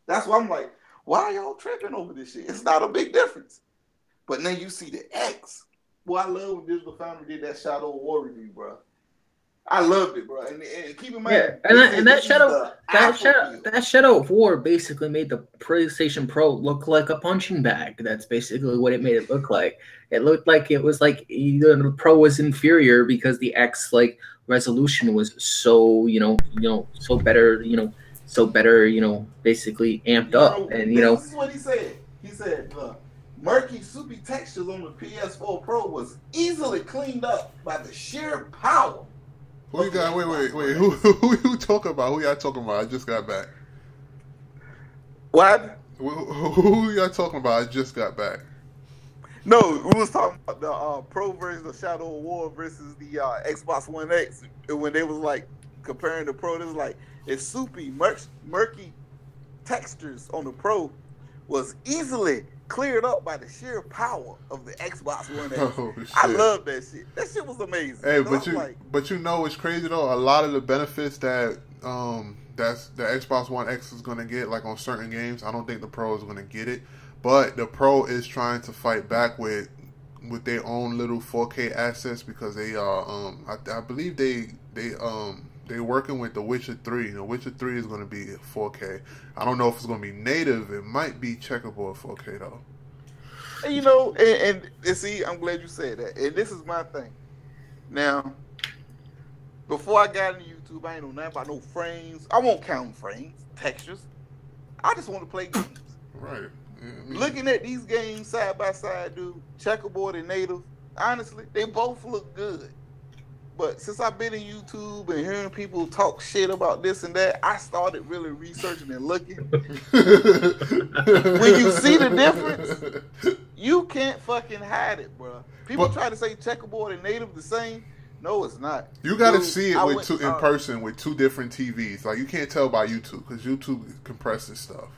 That's why I'm like, why are y'all tripping over this shit? It's not a big difference. But then you see the X. Boy, I love when Digital Foundry did that Shadow of War review, bro. I loved it, bro. And keep in mind, and that Shadow of War basically made the PlayStation Pro look like a punching bag. That's basically what it made it look like. It looked like it was like the Pro was inferior because the X like resolution was so so better, basically amped up. And this is what he said. He said the murky, soupy textures on the PS4 Pro was easily cleaned up by the sheer power. Who you got? Wait. Who you talking about? Who y'all talking about? I just got back. What? Who y'all talking about? I just got back. No, we was talking about the Pro version of Shadow of War versus the Xbox One X. When they was like comparing the Pro, it was like it's soupy, murky textures on the Pro was easily cleared up by the sheer power of the Xbox One X. Oh, shit. I love that shit. That shit was amazing. Hey, but you know what's crazy though? A lot of the benefits that that's the Xbox One X is gonna get, like on certain games, I don't think the Pro is gonna get it. But the Pro is trying to fight back with their own little 4K assets because they are I believe they're working with The Witcher 3. The Witcher 3 is going to be 4K. I don't know if it's going to be native. It might be checkerboard 4K though. And and see, I'm glad you said that. And this is my thing. Now, before I got into YouTube, I ain't know nothing about no frames. I won't count frames, textures. I just want to play games. Right. Yeah, Looking at these games side by side, dude, checkerboard and native, honestly, they both look good. But since I've been in YouTube and hearing people talk shit about this and that, I started really researching and looking. When you see the difference, you can't fucking hide it, bro. People try to say checkerboard and native the same. No, it's not. You got to see it in person with 2 different TVs. Like, you can't tell by YouTube because YouTube compresses stuff.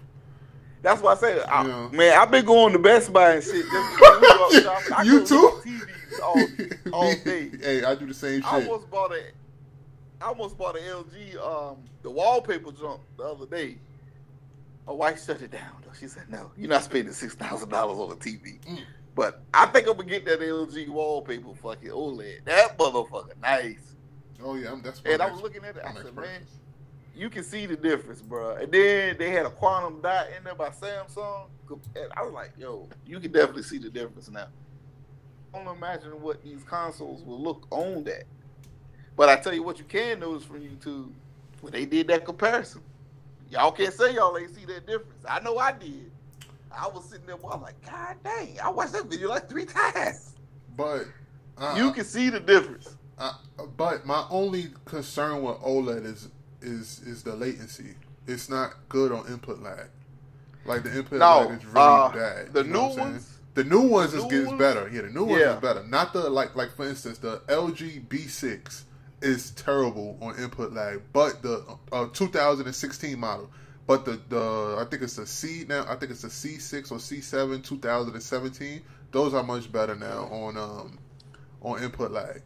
That's why I say, Yeah. man, I've been going to Best Buy and shit. Just because we go shopping. I You go too? look at TVs all day. Hey, I do the same shit. I almost bought a LG the wallpaper jump the other day. My wife shut it down though. She said, "No, you're not spending $6,000 on a TV." But I think I'm gonna get that LG wallpaper fucking OLED. That motherfucker nice. Oh yeah, that's. And I was looking at it. I said, "Man, you can see the difference, bro." And then they had a quantum dot in there by Samsung. And I was like, "Yo, you can definitely see the difference now." I don't imagine what these consoles will look on that. But I tell you what, you can notice from YouTube when they did that comparison. Y'all can't say y'all ain't see that difference. I know I did. I was sitting there, I was like, God dang, I watched that video like 3 times. But you can see the difference. But my only concern with OLED is the latency. It's not good on input lag. Like the input lag is really bad. The new ones. The new ones gets better. Yeah, the new ones is better. Not the like for instance, the LG B6 is terrible on input lag, but the 2016 model, but the I think it's the C now. I think it's the C6 or C7 2017. Those are much better now on input lag.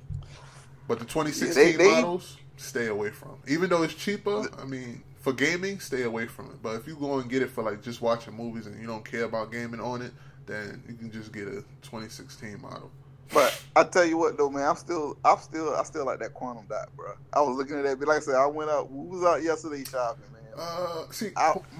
But the 2016 models, stay away from. Even though it's cheaper, I mean, for gaming, stay away from it. But if you go and get it for like just watching movies and you don't care about gaming on it, then you can just get a 2016 model. But I tell you what though, man, I still like that quantum dot, bro. I was looking at that, but like I said, I went out. We was out yesterday shopping, man. See,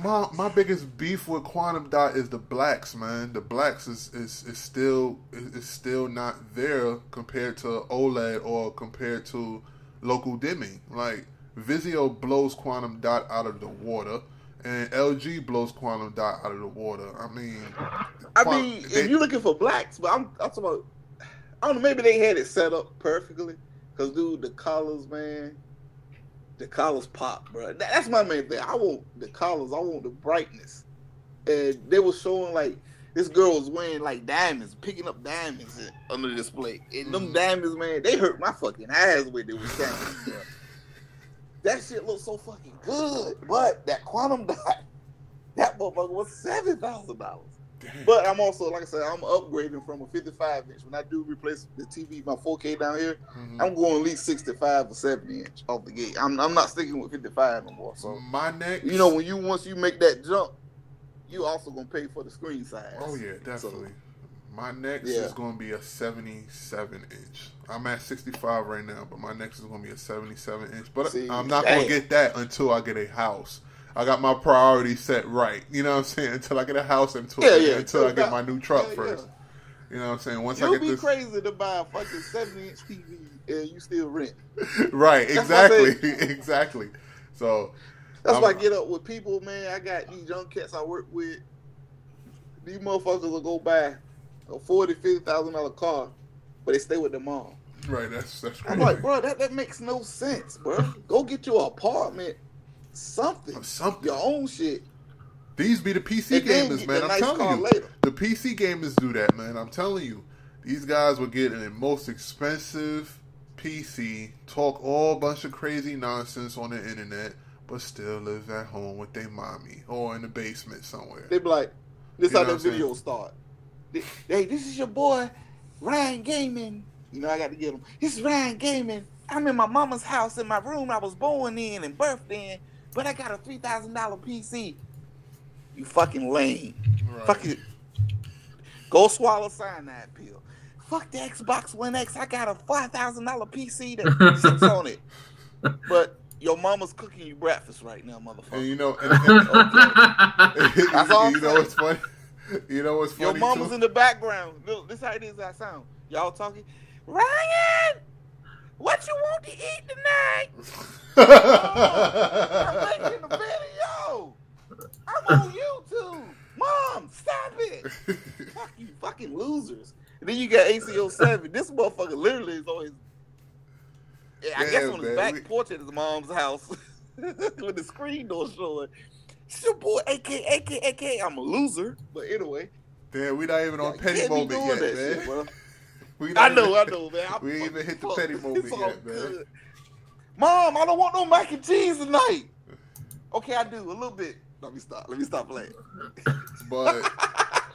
my biggest beef with quantum dot is the blacks, man. The blacks is still not there compared to OLED or compared to local dimming. Like Vizio blows quantum dot out of the water, and LG blows quantum dot out of the water. I mean, if you're looking for blacks, but I'm talking about. I don't know, maybe they had it set up perfectly. Because, dude, the colors, man, the colors pop, bro. That's my main thing. I want the colors. I want the brightness. And they were showing, like, this girl was wearing, like, diamonds, picking up diamonds under the display. And them diamonds, man, they hurt my fucking eyes when they was shining. Bro. That shit looked so fucking good. But that quantum dot, that motherfucker was $7,000. But I'm also, like I said, I'm upgrading from a 55-inch. When I do replace the TV, my 4K down here, I'm going at least 65 or 70-inch off the gate. I'm not sticking with 55 no more. So my next, you know, once you make that jump, you also gonna pay for the screen size. Oh yeah, definitely. So, my next is gonna be a 77-inch. I'm at 65 right now, but my next is gonna be a 77-inch. But I'm not gonna get that until I get a house. I got my priorities set right. You know what I'm saying? Until I get a house, until I get my new truck first. You know what I'm saying? Once I get this, you'll be crazy to buy a fucking 70-inch TV and you still rent. Right? Exactly. So that's why I get up with people, man. I got these young cats I work with. These motherfuckers will go buy a $40,000-$50,000 car, but they stay with their mom. Right? That's crazy. I'm like, bro, that makes no sense, bro. Go get your apartment. Something. Your own shit. These be the PC gamers, man. I'm telling you. The PC gamers do that, man. I'm telling you. These guys will get the most expensive PC, talk all bunch of crazy nonsense on the internet, but still live at home with their mommy or in the basement somewhere. They be like, this how that video start. Hey, this is your boy, Ryan Gaming. You know, I got to get him. This is Ryan Gaming. I'm in my mama's house in my room I was born in and birthed in. But I got a $3,000 PC. You fucking lame. Right. Fucking go swallow cyanide pill. Fuck the Xbox One X. I got a $5,000 PC that sits on it. But your mama's cooking you breakfast right now, motherfucker. And you know, that's all. You know what's funny? You know what's funny? Your mama's in the background. Look, this how it is. I sound. Y'all talking. Ryan, what you want to eat tonight? I'm making a video. I'm on YouTube. Mom, stop it. Fuck you fucking losers. And then you got ACO7. This motherfucker literally is always, I guess on his back porch at his mom's house with the screen door showing. It's your boy, AK. I'm a loser. But anyway. Damn, we not even on petty moment yet, man. Shit, bro. I know, man. We ain't even hit the petty moment yet, man. Mom, I don't want no mac and cheese tonight. Okay, I do a little bit. Let me stop playing. But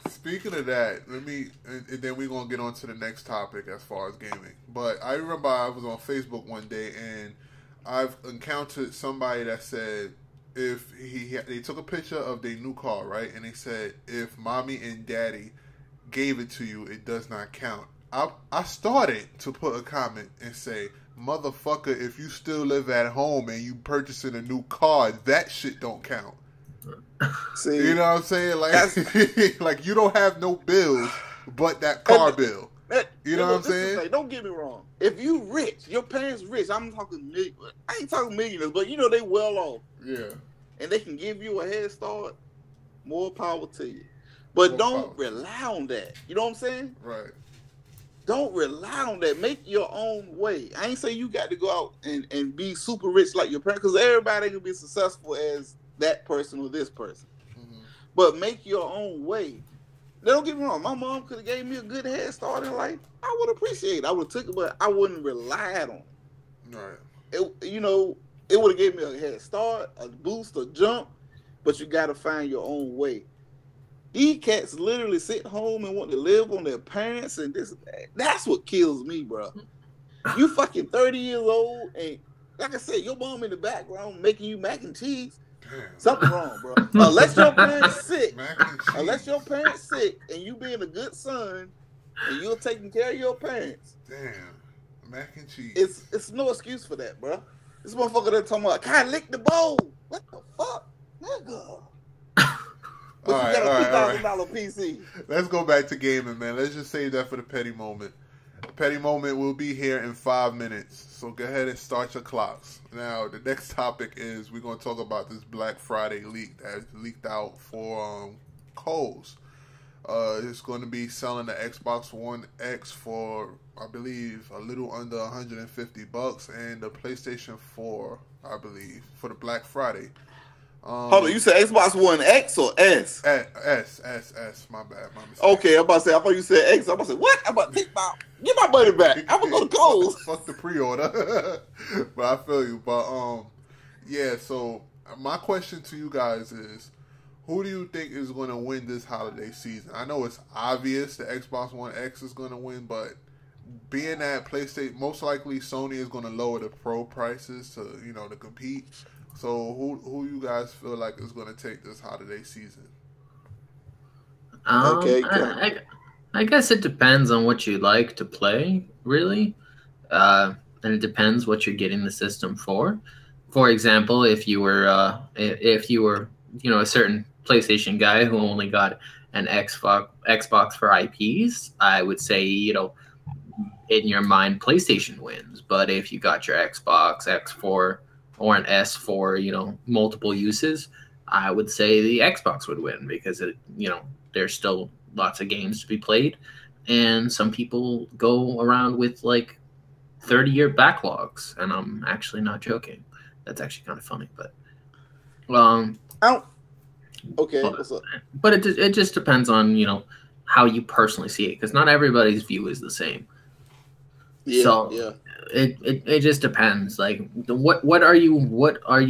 speaking of that, and then we're gonna get on to the next topic as far as gaming. But I remember I was on Facebook one day and I've encountered somebody that said if they took a picture of their new car, right, and they said if mommy and daddy gave it to you, it does not count. I started to put a comment and say, motherfucker, if you still live at home and you purchasing a new car, that shit don't count. See, you know what I'm saying? Like, like you don't have no bills but that car bill. You know what I'm saying? Don't get me wrong. If you rich, your parents rich. I'm talking I ain't talking millionaires, but you know they well off. Yeah. And they can give you a head start. More power to you. But don't rely on that. You know what I'm saying? Right. Don't rely on that. Make your own way. I ain't say you got to go out and be super rich like your parents, because everybody can be successful as that person or this person. Mm-hmm. But make your own way. Now, don't get me wrong. My mom could have gave me a good head start in life. I would appreciate it. I would have took it, but I wouldn't rely on it. Right. It would have gave me a head start, a boost, a jump, but you got to find your own way. These cats literally sit home and want to live on their parents and this. That's what kills me, bro. You fucking 30 years old and, like I said, your mom in the background making you mac and cheese. Damn. Something wrong, bro. Unless your parents sick, and you being a good son and you're taking care of your parents. Damn, mac and cheese. It's no excuse for that, bro. This motherfucker that talking about, can I lick the bowl? What the fuck, nigga? But you got a $2,000 PC. Let's go back to gaming, man. Let's just save that for the petty moment. The petty moment will be here in 5 minutes. So go ahead and start your clocks. Now, the next topic is we're going to talk about this Black Friday leak that leaked out for Kohl's. It's going to be selling the Xbox One X for, I believe, a little under $150, and the PlayStation 4, I believe, for the Black Friday. Hold on, you said Xbox One X or S? S. My bad. My mistake. Okay, I'm about to say, I thought you said X. I'm about to say, what? I'm about to get my money back. I'm going to go to Kohl's. Fuck the pre-order. But I feel you. But, yeah, so my question to you guys is, who do you think is going to win this holiday season? I know it's obvious the Xbox One X is going to win, but being that PlayStation, most likely Sony is going to lower the pro prices to compete. So who you guys feel like is going to take this holiday season? Okay. I guess it depends on what you like to play, really. And it depends what you're getting the system for. For example, if you were a certain PlayStation guy who only got an Xbox for IPs, I would say, in your mind, PlayStation wins. But if you got your Xbox X for or an S for, multiple uses, I would say the Xbox would win because there's still lots of games to be played. And some people go around with 30-year backlogs. And I'm actually not joking. That's actually kind of funny, but okay. But it just depends on, how you personally see it, because not everybody's view is the same. Yeah, so yeah. It just depends. What are you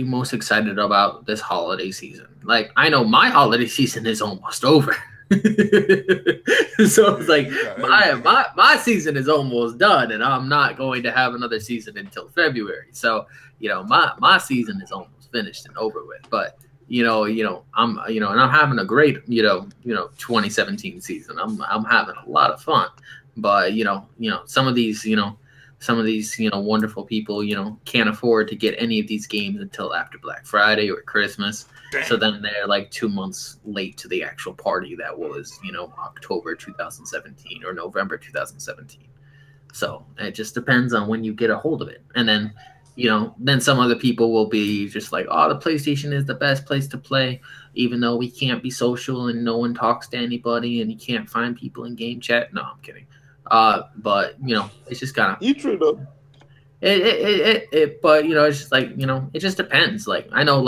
most excited about this holiday season? I know my holiday season is almost over. So it's my season is almost done, and I'm not going to have another season until February. So my season is almost finished and over with. But I'm and I'm having a great 2017 season. I'm having a lot of fun. But some of these wonderful people can't afford to get any of these games until after Black Friday or Christmas. Damn. So then they're 2 months late to the actual party that was October 2017 or November 2017. So it just depends on when you get a hold of it. And then then some other people will be just the PlayStation is the best place to play, even though we can't be social and no one talks to anybody and you can't find people in game chat. No, I'm kidding. But it's just kind of you true though. But it's just it just depends. I know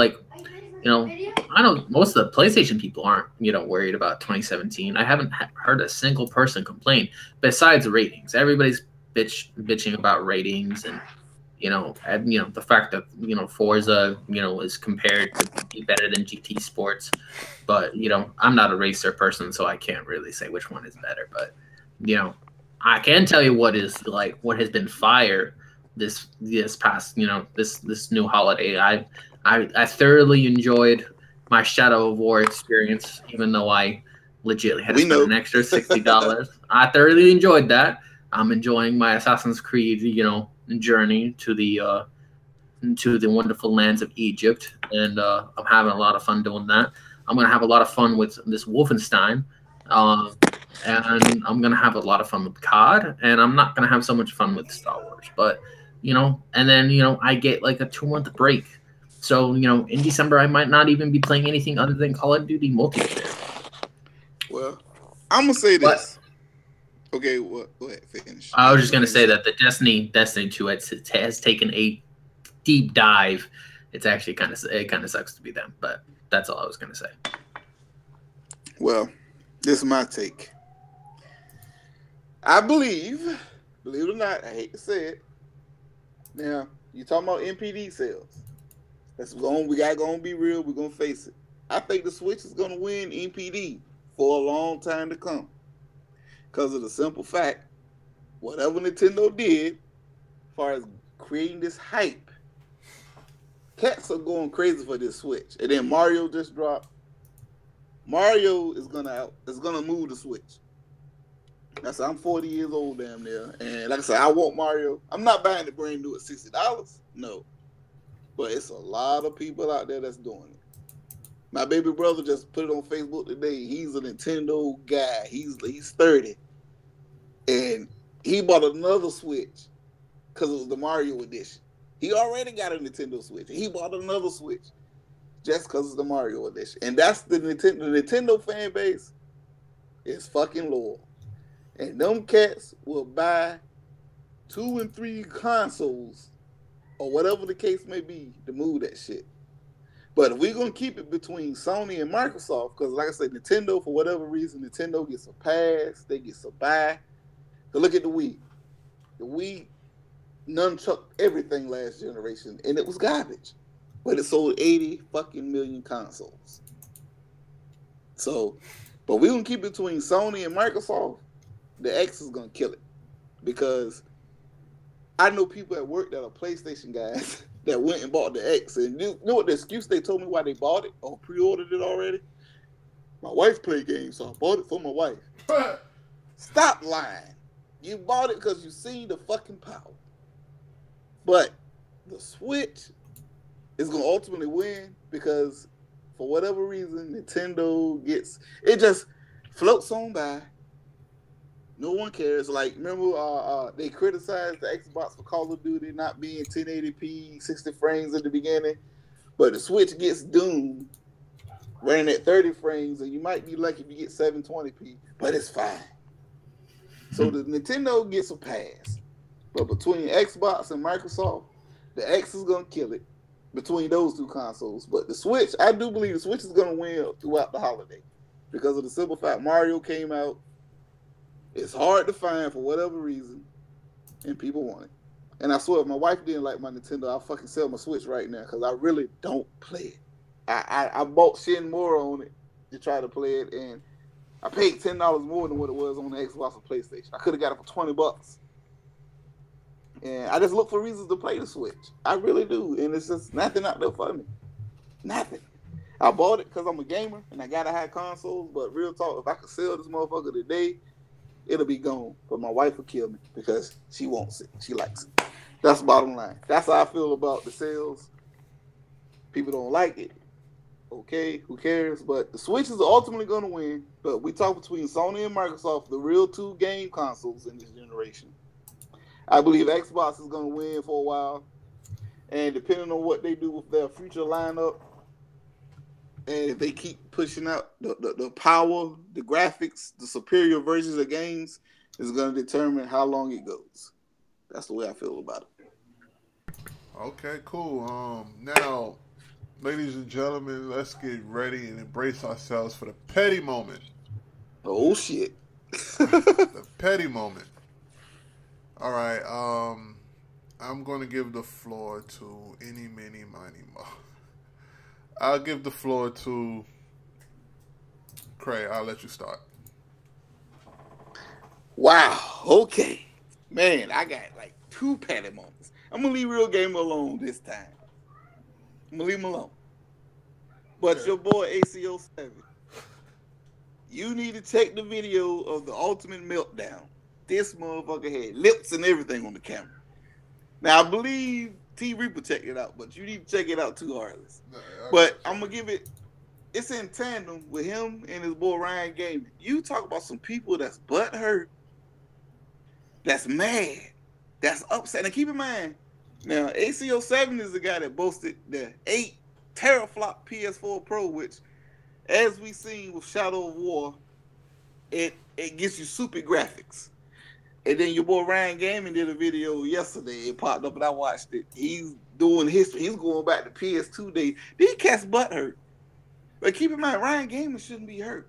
I know most of the PlayStation people aren't worried about 2017. I haven't heard a single person complain besides ratings. Everybody's bitching about ratings and and the fact that Forza is compared to be better than GT Sports, but I'm not a racer person, so I can't really say which one is better. But I can tell you what has been fire this past this new holiday. I thoroughly enjoyed my Shadow of War experience, even though I legitimately had to spend an extra $60. I thoroughly enjoyed that. I'm enjoying my Assassin's Creed, journey to the wonderful lands of Egypt, and I'm having a lot of fun doing that. I'm gonna have a lot of fun with this Wolfenstein, and I'm gonna have a lot of fun with COD, and I'm not gonna have so much fun with Star Wars. But and then I get like a 2-month break, so in December I might not even be playing anything other than Call of Duty multiplayer. Well, I'm gonna say this. Okay, go ahead, finish. I was just gonna say that the Destiny 2 has taken a deep dive. It's actually kind of sucks to be them, but that's all I was gonna say. Well, this is my take. I believe it or not, I hate to say it. Now, you talking about NPD sales. We gotta go and be real, we're gonna face it. I think the Switch is gonna win NPD for a long time to come. Because of the simple fact, whatever Nintendo did, as far as creating this hype, cats are going crazy for this Switch. And then Mario just dropped. Mario is gonna move the Switch. I'm 40 years old damn near, and like I said, I want Mario. I'm not buying the brand new at $60. No, but it's a lot of people out there that's doing it. My baby brother just put it on Facebook today. He's a Nintendo guy. He's 30, and he bought another Switch because it was the Mario edition. He already got a Nintendo Switch. He bought another Switch just because it's the Mario edition. And that's the Nintendo fan base is fucking loyal. And them cats will buy 2 and 3 consoles or whatever the case may be to move that shit. But if we're going to keep it between Sony and Microsoft, because like I said, Nintendo, for whatever reason, Nintendo gets a pass, they get a buy. So look at the Wii. The Wii nunchucked everything last generation, and it was garbage. But it sold 80 fucking million consoles. So, but we're going to keep it between Sony and Microsoft. The X is going to kill it. Because I know people at work that are PlayStation guys that went and bought the X. And you know what the excuse they told me why they bought it or pre-ordered it already? My wife played games, so I bought it for my wife. Stop lying. You bought it because you see the fucking power. But the Switch is going to ultimately win because for whatever reason, Nintendo it just floats on by. No one cares. Like, remember they criticized the Xbox for Call of Duty not being 1080p, 60 frames at the beginning. But the Switch gets Doom running at 30 frames, and you might be lucky if you get 720p, but it's fine. So the Nintendo gets a pass. But between Xbox and Microsoft, the X is going to kill it between those two consoles. But the Switch, I do believe the Switch is going to win throughout the holiday because of the simple fact Mario came out. It's hard to find for whatever reason, and people want it. And I swear, if my wife didn't like my Nintendo, I'll fucking sell my Switch right now because I really don't play it. I bought Shenmue on it to try to play it, and I paid $10 more than what it was on the Xbox or PlayStation. I could have got it for $20. And I just look for reasons to play the Switch. I really do, and it's just nothing out there for me. Nothing. I bought it because I'm a gamer, and I gotta have consoles, but real talk, if I could sell this motherfucker today, it'll be gone. But my wife will kill me because she wants it. She likes it. That's the bottom line. That's how I feel about the sales. People don't like it. Okay, who cares? But the Switch is ultimately going to win. But we talk between Sony and Microsoft, the real two game consoles in this generation. I believe Xbox is going to win for a while. And depending on what they do with their future lineup, and if they keep pushing out the power, the graphics, the superior versions of games, is going to determine how long it goes. That's the way I feel about it. Okay, cool. Now, ladies and gentlemen, let's get ready and embrace ourselves for the petty moment. Oh, shit. The petty moment. All right. I'm going to give the floor to any, many, miny, mo. I'll give the floor to Cray. I'll let you start. Wow. Okay. Man, I got like 2 petty moments. I'm going to leave Real Gamer alone this time. I'm going to leave him alone. But your boy ACO7, you need to check the video of the ultimate meltdown. This motherfucker had lips and everything on the camera. Now, I believe T Reaper checked it out, but you need to check it out too, Heartless. But I'm going to give it, it's in tandem with him and his boy Ryan Gaming. You talk about some people that's butthurt, that's mad, that's upset. And keep in mind, now ACO7 is the guy that boasted the 8 teraflop PS4 Pro, which, as we seen with Shadow of War, it gives you super graphics. And then your boy Ryan Gaming did a video yesterday. It popped up and I watched it. He's doing history. He's going back to PS2 days. These cats butt hurt. But keep in mind, Ryan Gaming shouldn't be hurt.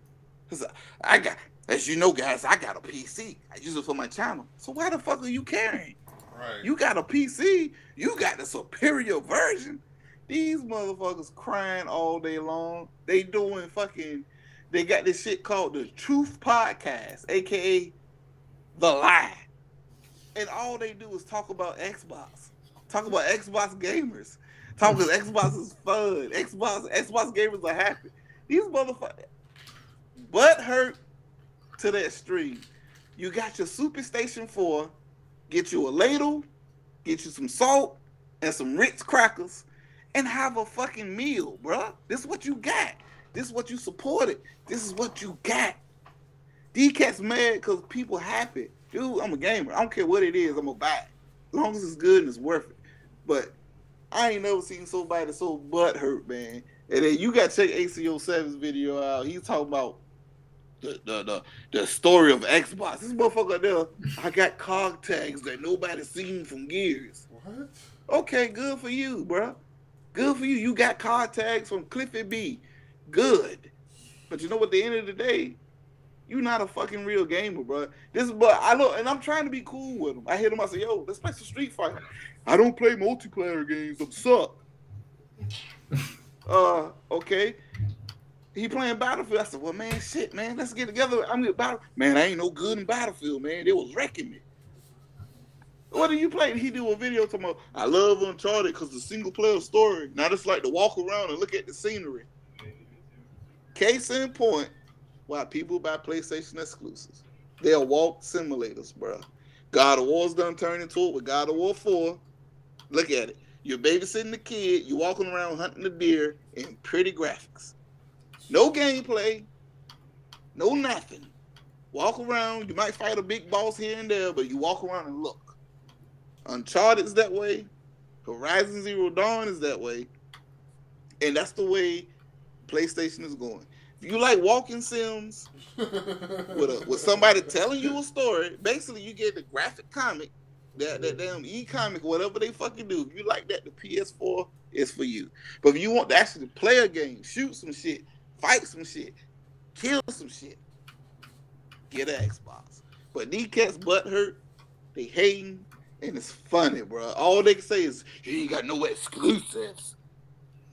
Because I got, as you know, guys, I got a PC. I use it for my channel. So why the fuck are you carrying? Right. You got a PC. You got the superior version. These motherfuckers crying all day long. They doing fucking, they got this shit called the Truth Podcast, a.k.a. The Lie. And all they do is talk about Xbox. Talk about Xbox gamers. Talk about Xbox is fun. Xbox gamers are happy. These motherfuckers butt hurt to that stream. You got your Superstation 4, get you a ladle, get you some salt and some Ritz crackers, and have a fucking meal, bruh. This is what you got. This is what you supported. This is what you got. These cats mad because people happy. Dude, I'm a gamer. I don't care what it is. I'm going to buy it. As long as it's good and it's worth it. But I ain't never seen somebody so butt hurt, man. And then you got to check ACO7's video out. He's talking about the story of Xbox. This motherfucker there, I got cog tags that nobody's seen from Gears. What? Okay, good for you, bro. Good for you. You got card tags from Cliffy B. Good. But you know what, at the end of the day, you're not a fucking real gamer, bro. But I look, and I'm trying to be cool with him. I hit him, I say, yo, let's play some Street Fighter. I don't play multiplayer games. I'm suck. Okay. He playing Battlefield. I said, well, man, shit, man, let's get together. I'm get Battlefield. Man, I ain't no good in Battlefield, man. They was wrecking me. What do you play? He do a video talking about, I love Uncharted because the single player story. Now it's like to walk around and look at the scenery. Case in point, why people buy PlayStation exclusives. They'll walk simulators, bro. God of War's done turned into it with God of War 4. Look at it. You're babysitting the kid. You're walking around hunting the deer in pretty graphics. No gameplay. No nothing. Walk around. You might fight a big boss here and there, but you walk around and look. Uncharted's that way. Horizon Zero Dawn is that way. And that's the way PlayStation is going. If you like walking sims with somebody telling you a story, basically you get the graphic comic, that damn e-comic, whatever they fucking do. If you like that, the PS4 is for you. But if you want to actually play a game, shoot some shit, fight some shit, kill some shit, get an Xbox. But these cats butt hurt, they hating, and it's funny, bro. All they can say is, you ain't got no exclusives.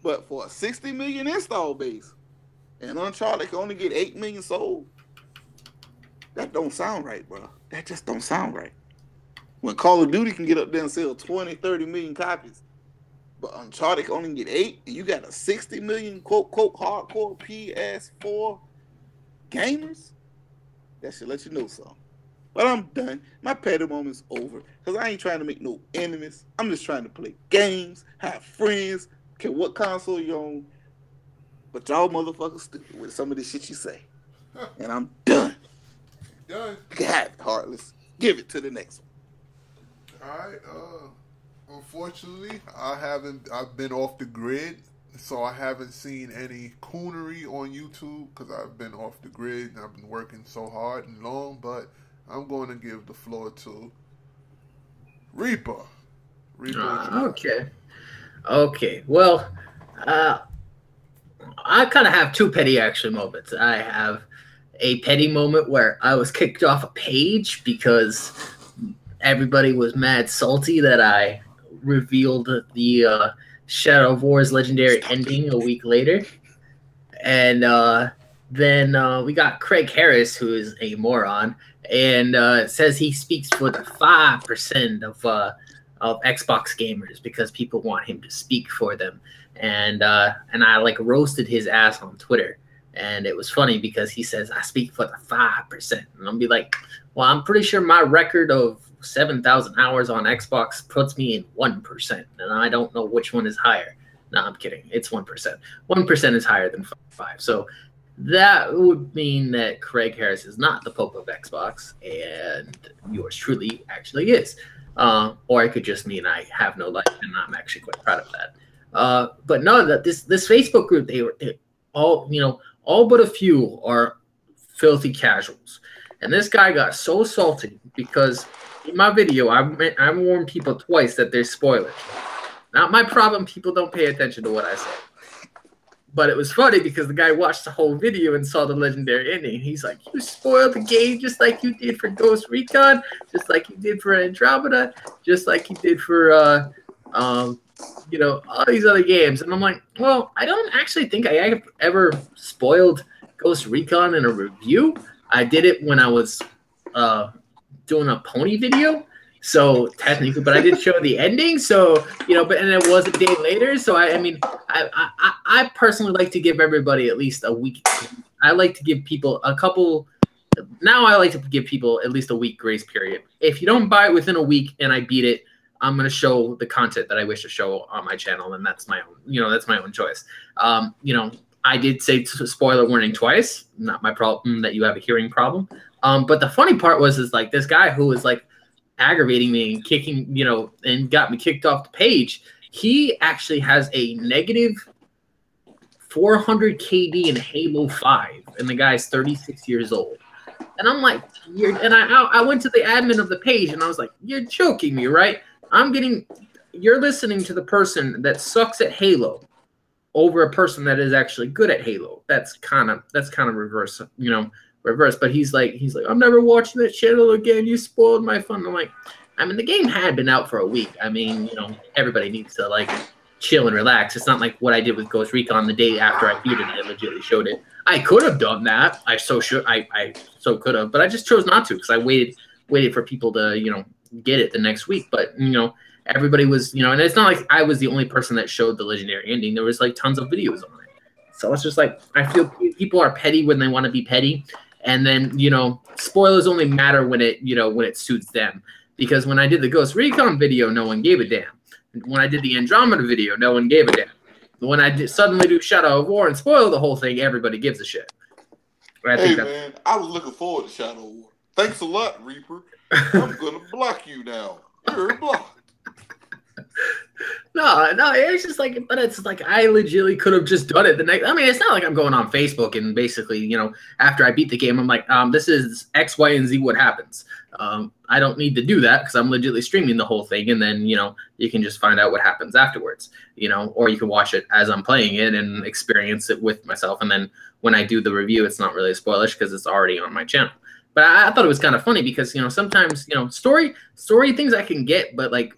But for a 60 million install base, and Uncharted can only get 8 million sold, that don't sound right, bro. That just don't sound right. When Call of Duty can get up there and sell 20, 30 million copies, but Uncharted can only get 8, and you got a 60 million, quote, hardcore PS4 gamers, that should let you know something. But I'm done. My petty moment's over, because I ain't trying to make no enemies. I'm just trying to play games, have friends, care what console you're on. But y'all motherfuckers stupid with some of the shit you say. And I'm done. Done. You can have it, Heartless. Give it to the next one. Alright, unfortunately, I've been off the grid, so I haven't seen any coonery on YouTube, because I've been off the grid, and I've been working so hard and long, but I'm going to give the floor to Reaper. Okay. Well, I kind of have 2 petty action moments. I have a petty moment where I was kicked off a page because everybody was mad salty that I revealed the Shadow of War's legendary ending a week later. And then we got Craig Harris, who is a moron, and says he speaks for the 5% of Xbox gamers because people want him to speak for them. And I like roasted his ass on Twitter. And it was funny because he says, I speak for the 5%. And I'll be like, well, I'm pretty sure my record of 7,000 hours on Xbox puts me in 1%. And I don't know which one is higher. No, I'm kidding. It's 1%. 1% is higher than 5. So that would mean that Craig Harris is not the Pope of Xbox, and yours truly actually is. Or it could just mean I have no life, and I'm actually quite proud of that. But no, that this Facebook group, they all, all but a few are filthy casuals. And this guy got so salty because in my video, I warned people twice that there's spoilers. Not my problem. People don't pay attention to what I say. But it was funny because the guy watched the whole video and saw the legendary ending. He's like, you spoiled the game just like you did for Ghost Recon, just like you did for Andromeda, just like you did for, all these other games. And I'm like, well, I don't actually think I ever spoiled Ghost Recon in a review. I did it when I was doing a pony video. So technically, but I did show the ending. So, and it was a day later. So I personally like to give everybody at least a week. I like to give people I like to give people at least a week grace period. If you don't buy it within a week and I beat it, I'm going to show the content that I wish to show on my channel. And that's my own, that's my own choice. I did say spoiler warning twice. Not my problem that you have a hearing problem. But the funny part was like this guy who was like aggravating me and kicking, and got me kicked off the page. He actually has a negative 400 KD in Halo 5, and the guy's 36 years old. And I'm like, I went to the admin of the page, and I was like, you're joking me, right? You're listening to the person that sucks at Halo over a person that is actually good at Halo. That's kind of reverse, reverse. But he's like, I'm never watching that channel again. You spoiled my fun. I'm like, the game had been out for a week. Everybody needs to like chill and relax. It's not like what I did with Ghost Recon the day after I beat it. I legitimately showed it. I could have done that. I so could have, but I just chose not to because I waited for people to, get it the next week. But, everybody was, and it's not like I was the only person that showed the legendary ending. There was like tons of videos on it. So it's just like, I feel people are petty when they want to be petty. And then, spoilers only matter when it suits them. Because when I did the Ghost Recon video, no one gave a damn. When I did the Andromeda video, no one gave a damn. When I suddenly do Shadow of War and spoil the whole thing, everybody gives a shit. Man, I was looking forward to Shadow of War. Thanks a lot, Reaper. I'm going to block you now. You're blocked. No, it's just like, but it's like I legitimately could have just done it the next. It's not like I'm going on Facebook and basically, after I beat the game, I'm like, this is X, Y, and Z. What happens? I don't need to do that because I'm legitimately streaming the whole thing, and then you can just find out what happens afterwards. Or you can watch it as I'm playing it and experience it with myself, and then when I do the review, it's not really spoilers because it's already on my channel. But I thought it was kind of funny because sometimes story things I can get, but like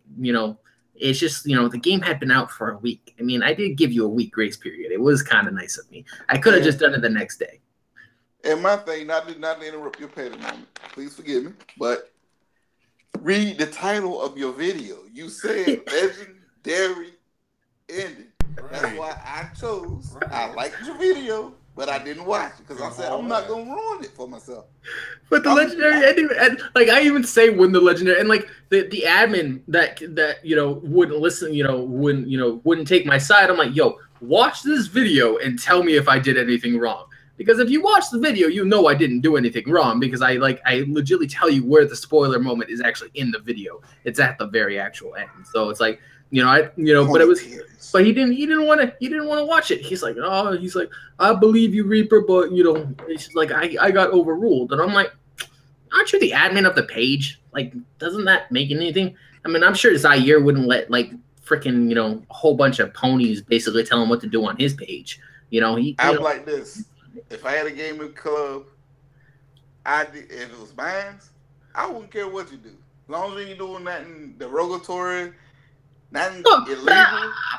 it's just, the game had been out for a week. I did give you a week grace period. It was kind of nice of me. I could have just done it the next day. And my thing, not to interrupt your petty moment, please forgive me, but read the title of your video. You said legendary ending. That's why I chose. I liked your video, but I didn't watch it because I said I'm not gonna ruin it for myself. But the legendary ending, and like I even say when the legendary and like the admin that wouldn't listen, wouldn't take my side. I'm like, yo, watch this video and tell me if I did anything wrong. Because if you watch the video, I didn't do anything wrong because I legitimately tell you where the spoiler moment is actually in the video. It's at the very actual end. So it's like, but it was, but he didn't want to watch it. He's like, I believe you, Reaper, but it's just like I got overruled, and I'm like, aren't you the admin of the page? Like, doesn't that make anything? I'm sure Zaire wouldn't let like freaking a whole bunch of ponies basically tell him what to do on his page. I'm like this. If I had a gaming club, if it was mine, I wouldn't care what you do. As long as you ain't doing nothing derogatory, Nothing No, illegal.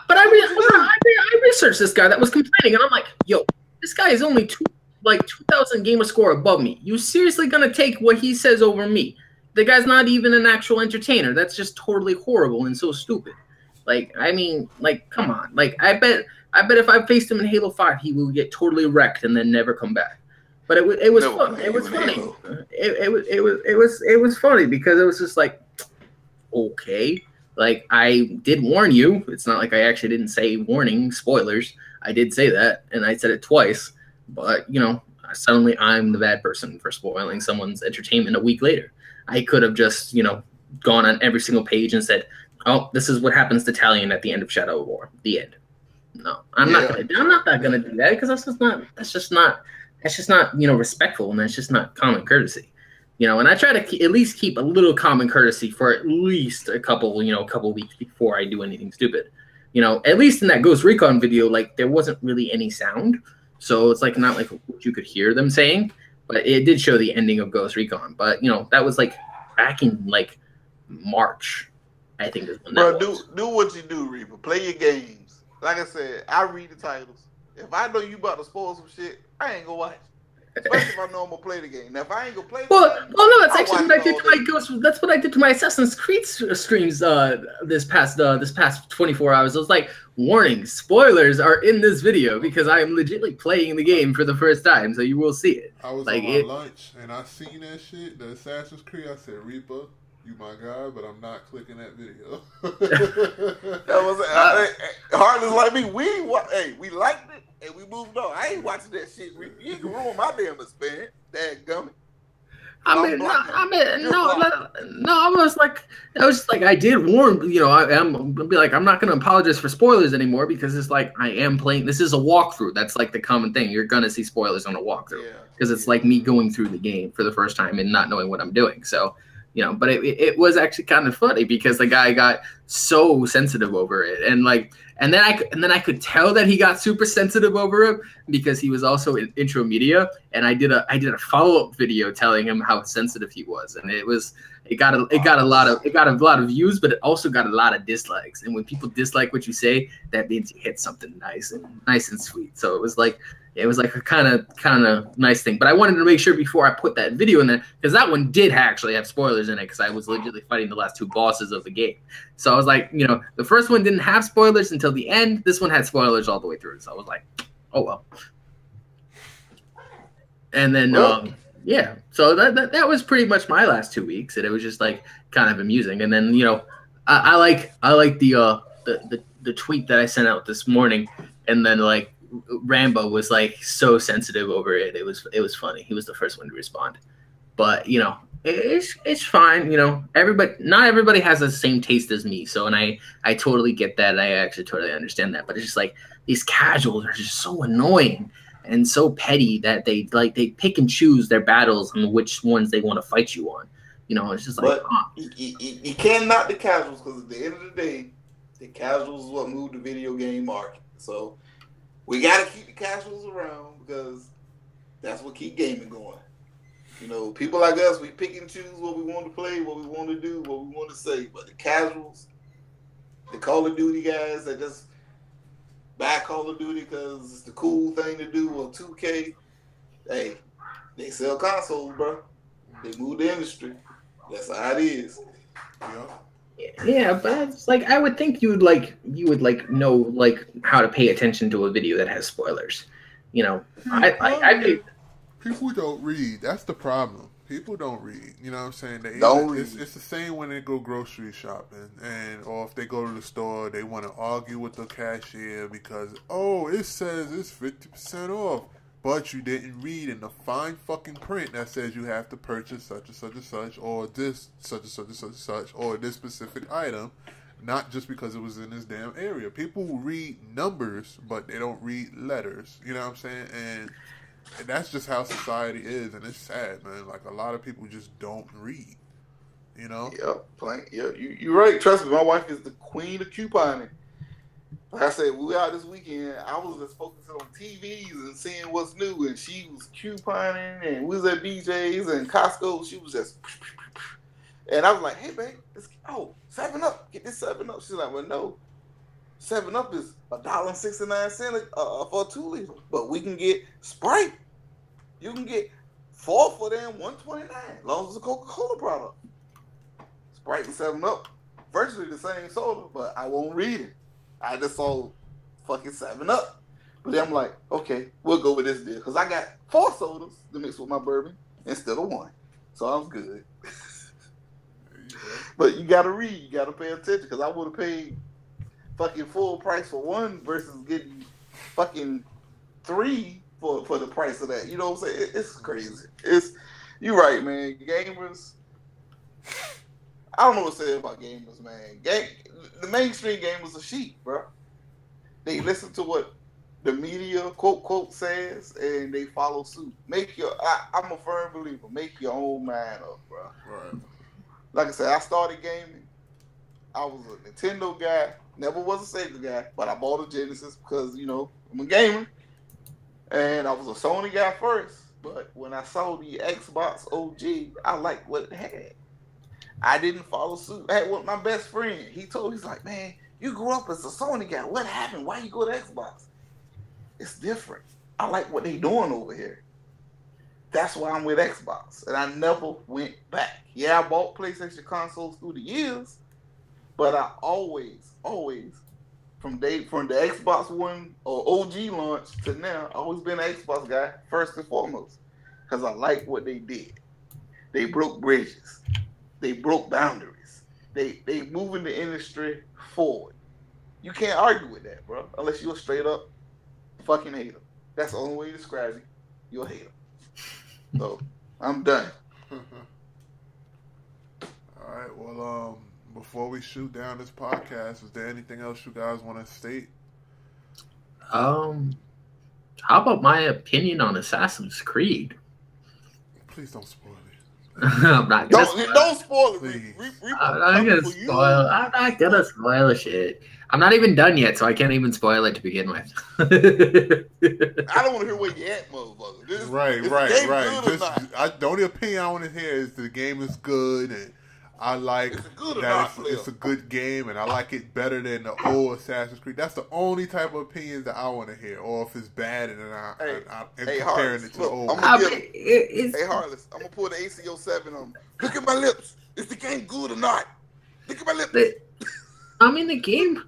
but I researched this guy that was complaining, and I'm like, yo, this guy is only 2,000 gamer score above me. You seriously gonna take what he says over me? The guy's not even an actual entertainer. That's just totally horrible and so stupid. Like, I mean, like, come on. Like, I bet if I faced him in Halo 5, he will get totally wrecked and then never come back. But it was fun. It was funny. It was funny because it was just like, okay. Like, I did warn you. It's not like I actually didn't say warning, spoilers. I did say that, and I said it twice. But, you know, suddenly I'm the bad person for spoiling someone's entertainment a week later. I could have just, you know, gone on every single page and said, oh, this is what happens to Talion at the end of Shadow of War. The end. No, I'm not gonna do that because that's just not, you know, respectful, and that's just not common courtesy. You know, and I try to at least keep a little common courtesy for at least a couple weeks before I do anything stupid. You know, at least in that Ghost Recon video, like, there wasn't really any sound. So it's like not like what you could hear them saying, but it did show the ending of Ghost Recon. But, you know, that was like back in like March, I think is when that was. Do what you do, Reaper. Play your games. Like I said, I read the titles. If I know you about to spoil some shit, I ain't gonna watch. Especially if I know I'm gonna play the game. Now, if I ain't gonna play the game, no, that's actually what I did to my Ghost. That's what I did to my Assassin's Creed streams this past 24 hours. I was like, warning, spoilers are in this video because I am legitimately playing the game for the first time, so you will see it. I was like, on my lunch and I seen that shit, the Assassin's Creed. I said, Reaper, you my guy, but I'm not clicking that video. That was Harlan's like me. We liked it and we moved on. I ain't watching that shit. You can ruin my damn experience. Dadgummit. I was just like, I did warn, you know, I'm gonna be like, I'm not gonna apologize for spoilers anymore because it's like I am playing. This is a walkthrough. That's like the common thing. You're gonna see spoilers on a walkthrough because it's like me going through the game for the first time and not knowing what I'm doing. So, you know, but it was actually kind of funny because the guy got so sensitive over it, and then I could tell that he got super sensitive over it because he was also in intro media, and I did a follow-up video telling him how sensitive he was, and it got a lot of views, but it also got a lot of dislikes. And when people dislike what you say, that means you hit something nice and sweet. So it was like a kind of nice thing. But I wanted to make sure before I put that video in there, because that one did actually have spoilers in it, because I was legitimately fighting the last two bosses of the game. So I was like, you know, the first one didn't have spoilers until the end. This one had spoilers all the way through. So I was like, oh well. And then yeah, so that was pretty much my last 2 weeks, and it was just like kind of amusing. And then, you know, I like the tweet that I sent out this morning, and then like Rambo was like so sensitive over it. It was funny. He was the first one to respond. But, you know, it's fine. You know, not everybody has the same taste as me. So, and I totally get that. I actually totally understand that. But it's just like these casuals are just so annoying and so petty that they pick and choose their battles and which ones they want to fight you on. You know, it's just like, you can't knock the casuals, because at the end of the day, the casuals is what moved the video game market. So we got to keep the casuals around, because that's what keep gaming going. You know, people like us, we pick and choose what we want to play, what we want to do, what we want to say. But the casuals, the Call of Duty guys that just buy Call of Duty because it's the cool thing to do, or 2K, hey, they sell consoles, bro. They move the industry. That's how it is. Yeah, but it's like, I would think you would know like how to pay attention to a video that has spoilers. You know, people don't read. That's the problem. People don't read. You know what I'm saying? It's the same when they go grocery shopping, or if they go to the store, they want to argue with the cashier because, oh, it says it's 50% off, but you didn't read in the fine fucking print that says you have to purchase such and such and such, or this such and such and such and such, or this specific item, not just because it was in this damn area. People read numbers, but they don't read letters. You know what I'm saying? And that's just how society is, and it's sad, man. Like, a lot of people just don't read, you know? You're right. Trust me, my wife is the queen of couponing. Like I said, we were out this weekend. I was just focusing on TVs and seeing what's new, and she was couponing, and we was at BJ's and Costco. She was just, And I was like, hey, babe, 7 Up. Get this 7 Up. She's like, well, no. 7 Up is $1.69 for a 2 liter. But we can get Sprite. You can get 4 for them, $1.29, as long as it's a Coca-Cola product. Sprite and 7 Up, virtually the same soda, but I won't read it. I just saw fucking 7 Up. But then I'm like, okay, we'll go with this deal. Because I got 4 sodas to mix with my bourbon instead of 1. So I'm good. But you got to read. You got to pay attention. Because I would have paid fucking full price for 1 versus getting fucking 3 for the price of that. You know what I'm saying? It's crazy. You're right, man. Gamers, I don't know what to say about gamers, man. The mainstream gamers are sheep, bro. They listen to what the media, quote, says, and they follow suit. I'm a firm believer, make your own mind up, bro. Right. Like I said, I started gaming. I was a Nintendo guy, never was a Sega guy, but I bought a Genesis because, I'm a gamer. And I was a Sony guy first, but when I saw the Xbox OG, I liked what it had. I didn't follow suit. I had my best friend. He's like, man, you grew up as a Sony guy. What happened? Why you go to Xbox? It's different. I like what they doing over here. That's why I'm with Xbox. And I never went back. Yeah, I bought PlayStation consoles through the years, but I always, from the Xbox One or OG launch to now, I've always been an Xbox guy, first and foremost. Because I like what they did. They broke bridges. They broke boundaries. They moving the industry forward. You can't argue with that, bro, unless you're a straight up fucking hater. That's the only way to describe you. You're a hater. So, I'm done. All right, well, before we shoot down this podcast, is there anything else you guys want to state? How about my opinion on Assassin's Creed? Please don't spoil it. I'm not gonna Don't spoil it. I'm not gonna spoil shit. I'm not even done yet, so I can't even spoil it to begin with. I don't want to hear where you at, motherfucker. Right. The only opinion I want to hear is the game is good, and I like that it's a good game, and I like it better than the old Assassin's Creed. That's the only type of opinions that I want to hear. Or if it's bad, and I'm comparing it to the old. Hey, Harless, I'm gonna pull the ACO7 on him. Look at my lips. Is the game good or not? Look at my lips. The game,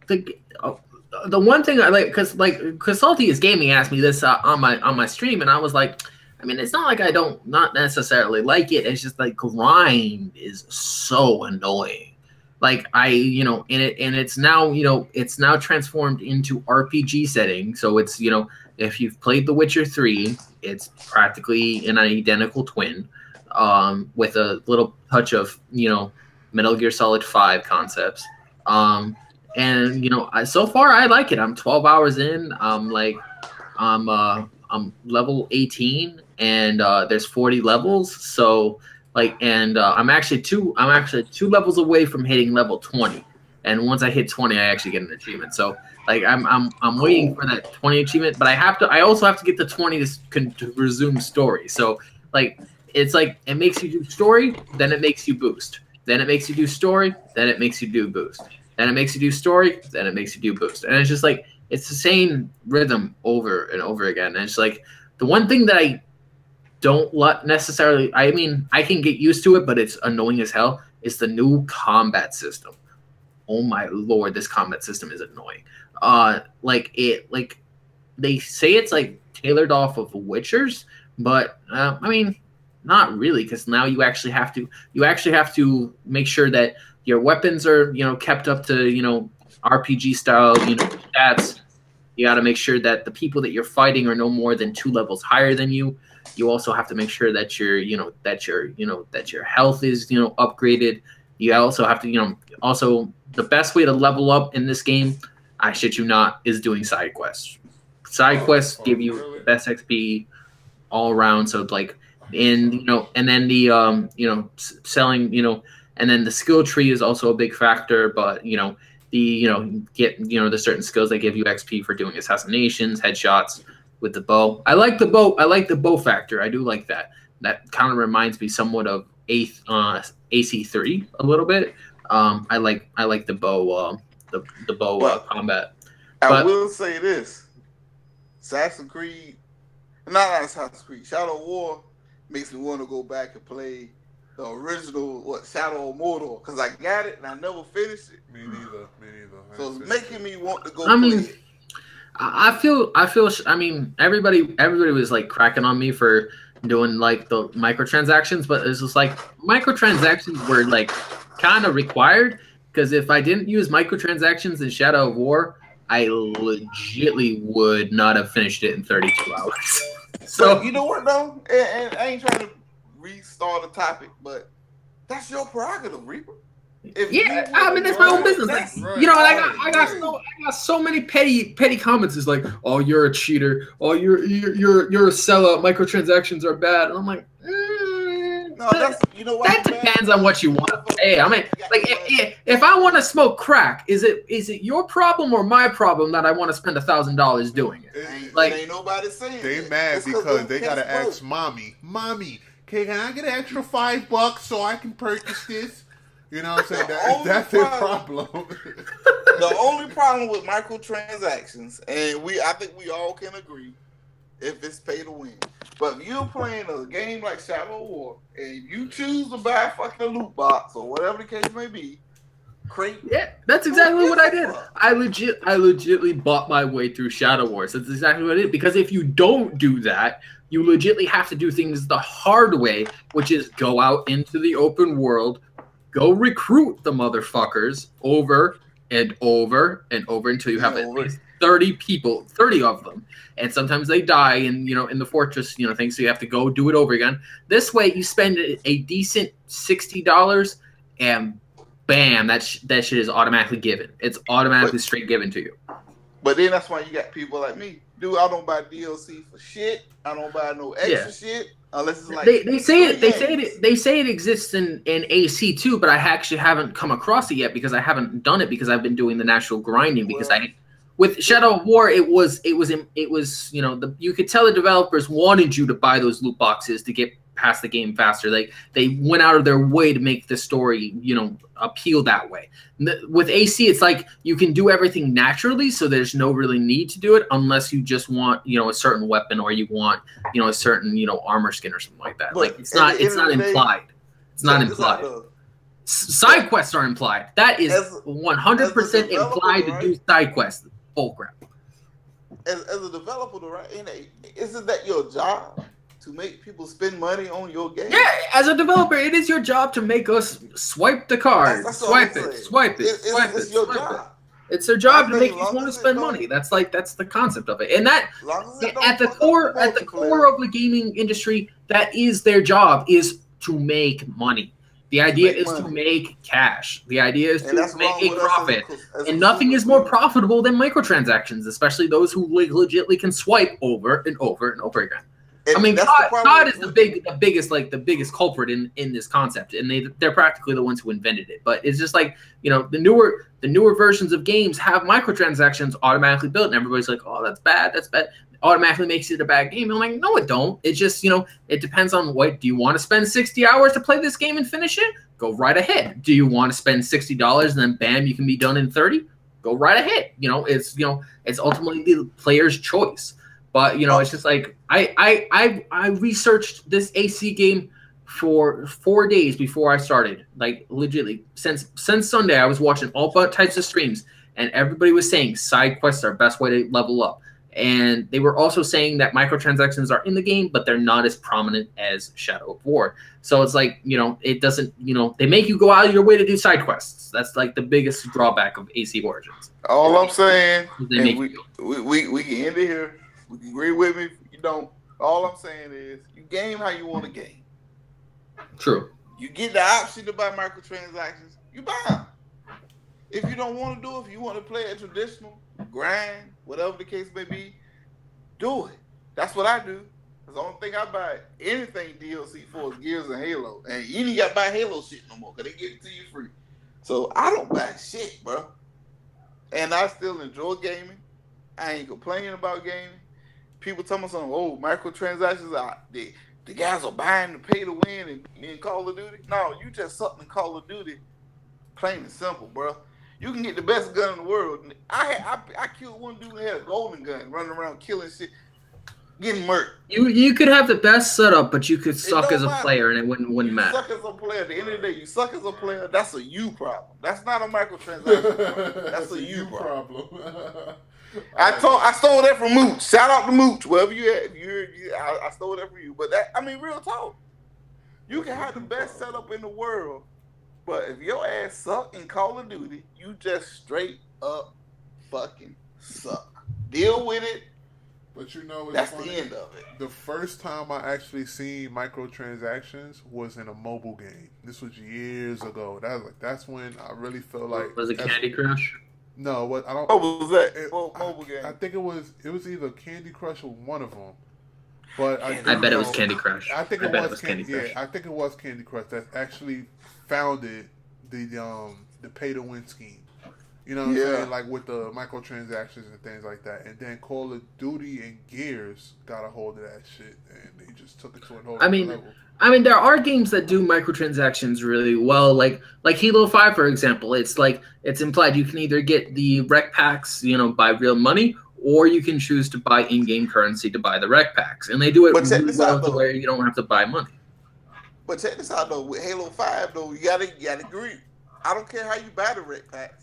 the one thing I like, because Salty is Gaming asked me this on my stream, and I was like, I mean, it's not like I don't not necessarily like it. It's just like grind is so annoying. Like and it's now, it's now transformed into RPG setting. So it's, if you've played The Witcher 3, it's practically an identical twin, with a little touch of, Metal Gear Solid 5 concepts. And so far I like it. I'm 12 hours in. I'm level 18, and there's 40 levels. So I'm actually two levels away from hitting level 20. And once I hit 20, I actually get an achievement. So I'm waiting for that 20 achievement, but I also have to get the 20 to resume story. So it's like it makes you do story, then it makes you boost. Then it makes you do story, then it makes you do boost. Then it makes you do story, then it makes you do boost. And it's just like, it's the same rhythm over and over again. And it's like, the one thing that I don't necessarily, I mean, I can get used to it, but it's annoying as hell, is the new combat system. Oh my lord, this combat system is annoying. They say it's like tailored off of Witchers, but I mean, not really, because now you actually have to make sure that your weapons are, kept up to, RPG style, stats. You got to make sure that the people that you're fighting are no more than 2 levels higher than you. You also have to make sure that your health is, upgraded. You also have to, also the best way to level up in this game, I shit you not, is doing side quests. Side quests give you the best XP all around. So and then the, selling, and then the skill tree is also a big factor, but, the certain skills that give you XP for doing assassinations, headshots with the bow. I like the bow. I like the bow factor. I do like that. That kind of reminds me somewhat of 8th AC3 a little bit. I like the bow combat. I will say this: Assassin's Creed, not Assassin's Creed, Shadow of War makes me want to go back and play the original Shadow of Mordor, because I got it and I never finished it. Me neither. So it's making me want to go I play mean, it. I feel. I mean, everybody was like cracking on me for doing like the microtransactions, but it's just like microtransactions were like kind of required, because if I didn't use microtransactions in Shadow of War, I legitimately would not have finished it in 32 hours. So but you know what though, and I ain't trying to restart the topic, but that's your prerogative, Reaper. Yeah, I mean that's my own business. Like, you know, I got so many petty comments. It's like, oh, you're a cheater. Oh, you're a sellout. Microtransactions are bad. And I'm like, no, that's, you know what? That depends on what you want to pay. I mean, like if I want to smoke crack, is it your problem or my problem that I want to spend $1,000 doing it? Like, ain't nobody saying they mad because they gotta ask mommy, can I get an extra $5 so I can purchase this? You know what I'm saying? That's their problem. The only problem with microtransactions, and I think we all can agree, if it's pay to win. But if you're playing a game like Shadow of War and you choose to buy a fucking loot box or whatever the case may be, yeah, that's exactly what I did. I legitly bought my way through Shadow Wars. That's exactly what I did. Because if you don't do that, you legitly have to do things the hard way, which is go out into the open world, go recruit the motherfuckers over and over and over until you have at least 30 people, 30 of them. And sometimes they die in the fortress, thing, so you have to go do it over again. This way you spend a decent $60 and bam, that shit is automatically given. It's automatically straight given to you. But then that's why you got people like me. Dude, I don't buy DLC for shit. I don't buy no extra shit. Unless it's like they say it exists in AC too, but I actually haven't come across it yet because I haven't done it because I've been doing the natural grinding because with Shadow of War it was you could tell the developers wanted you to buy those loot boxes to get past the game faster. Like they went out of their way to make the story appeal that way. With AC it's like you can do everything naturally, so there's no really need to do it unless you just want a certain weapon or you want a certain armor skin or something like that. But like it's not implied. It's not implied. Side quests are implied. That is 100% implied to do side quests. Bull crap. As a developer, right? Isn't that your job? To make people spend money on your game? Yeah, as a developer, it is your job to make us swipe the card. Swipe it. It's your job. It's their job to make you want to spend money. That's the concept of it. And that at the core of the gaming industry, that is their job, is to make money. The idea is to make cash. The idea is to make a profit. And nothing is more profitable than microtransactions, especially those who legitimately can swipe over and over and over again. I mean, COD is the biggest culprit in this concept, and they're practically the ones who invented it. But it's just like the newer versions of games have microtransactions automatically built, and everybody's like, oh, that's bad. Automatically makes it a bad game. And I'm like, no, it don't. It just it depends on what do you want to spend 60 hours to play this game and finish it? Go right ahead. Do you want to spend $60 and then bam, you can be done in 30? Go right ahead. It's ultimately the player's choice. But it's just like I researched this AC game for 4 days before I started. Like legitimately, since Sunday, I was watching all types of streams, and everybody was saying side quests are best way to level up. And they were also saying that microtransactions are in the game, but they're not as prominent as Shadow of War. So it's like it doesn't they make you go out of your way to do side quests. That's like the biggest drawback of AC Origins. All I'm saying, and we can end it here. You can agree with me if you don't. All I'm saying is you game how you want to game. True. You get the option to buy microtransactions, you buy them. If you don't want to do it, if you want to play a traditional grind, whatever the case may be, do it. That's what I do. That's the only thing I buy anything DLC for is Gears and Halo. And you ain't got to buy Halo shit no more because they give it to you free. So I don't buy shit, bro. And I still enjoy gaming. I ain't complaining about gaming. People tell me something, oh, microtransactions are the guys are buying to pay to win in Call of Duty. No, you just suck in Call of Duty, plain and simple, bro. You can get the best gun in the world. I killed one dude who had a golden gun, running around killing shit, getting murked. You could have the best setup, but you could suck as a player, and it wouldn't matter. Suck as a player. At the end of the day, you suck as a player. That's a you problem. That's not a microtransaction problem. That's a you problem. I stole that from Mooch. Shout out to Mooch, wherever you at. I stole that from you. But real talk. You can have the best setup in the world, but if your ass suck in Call of Duty, you just straight up fucking suck. Deal with it. But you know, that's funny. The end of it. The first time I actually seen microtransactions was in a mobile game. This was years ago. That's when I really felt like. Was it Candy Crush? No, what I don't. What was that? Mobile game. I think it was either Candy Crush or one of them. But I bet it was Candy Crush. I think it was Candy Crush. Yeah, I think it was Candy Crush that actually founded the pay to win scheme. You know what I'm saying? Like with the microtransactions and things like that. And then Call of Duty and Gears got a hold of that shit, and they just took it to a whole level. I mean, there are games that do microtransactions really well, like Halo 5, for example. It's like it's implied you can either get the rec packs, by real money, or you can choose to buy in-game currency to buy the rec packs, and they do it really well to where you don't have to buy money. But check this out though, with Halo 5 though, you gotta agree. I don't care how you buy the rec packs.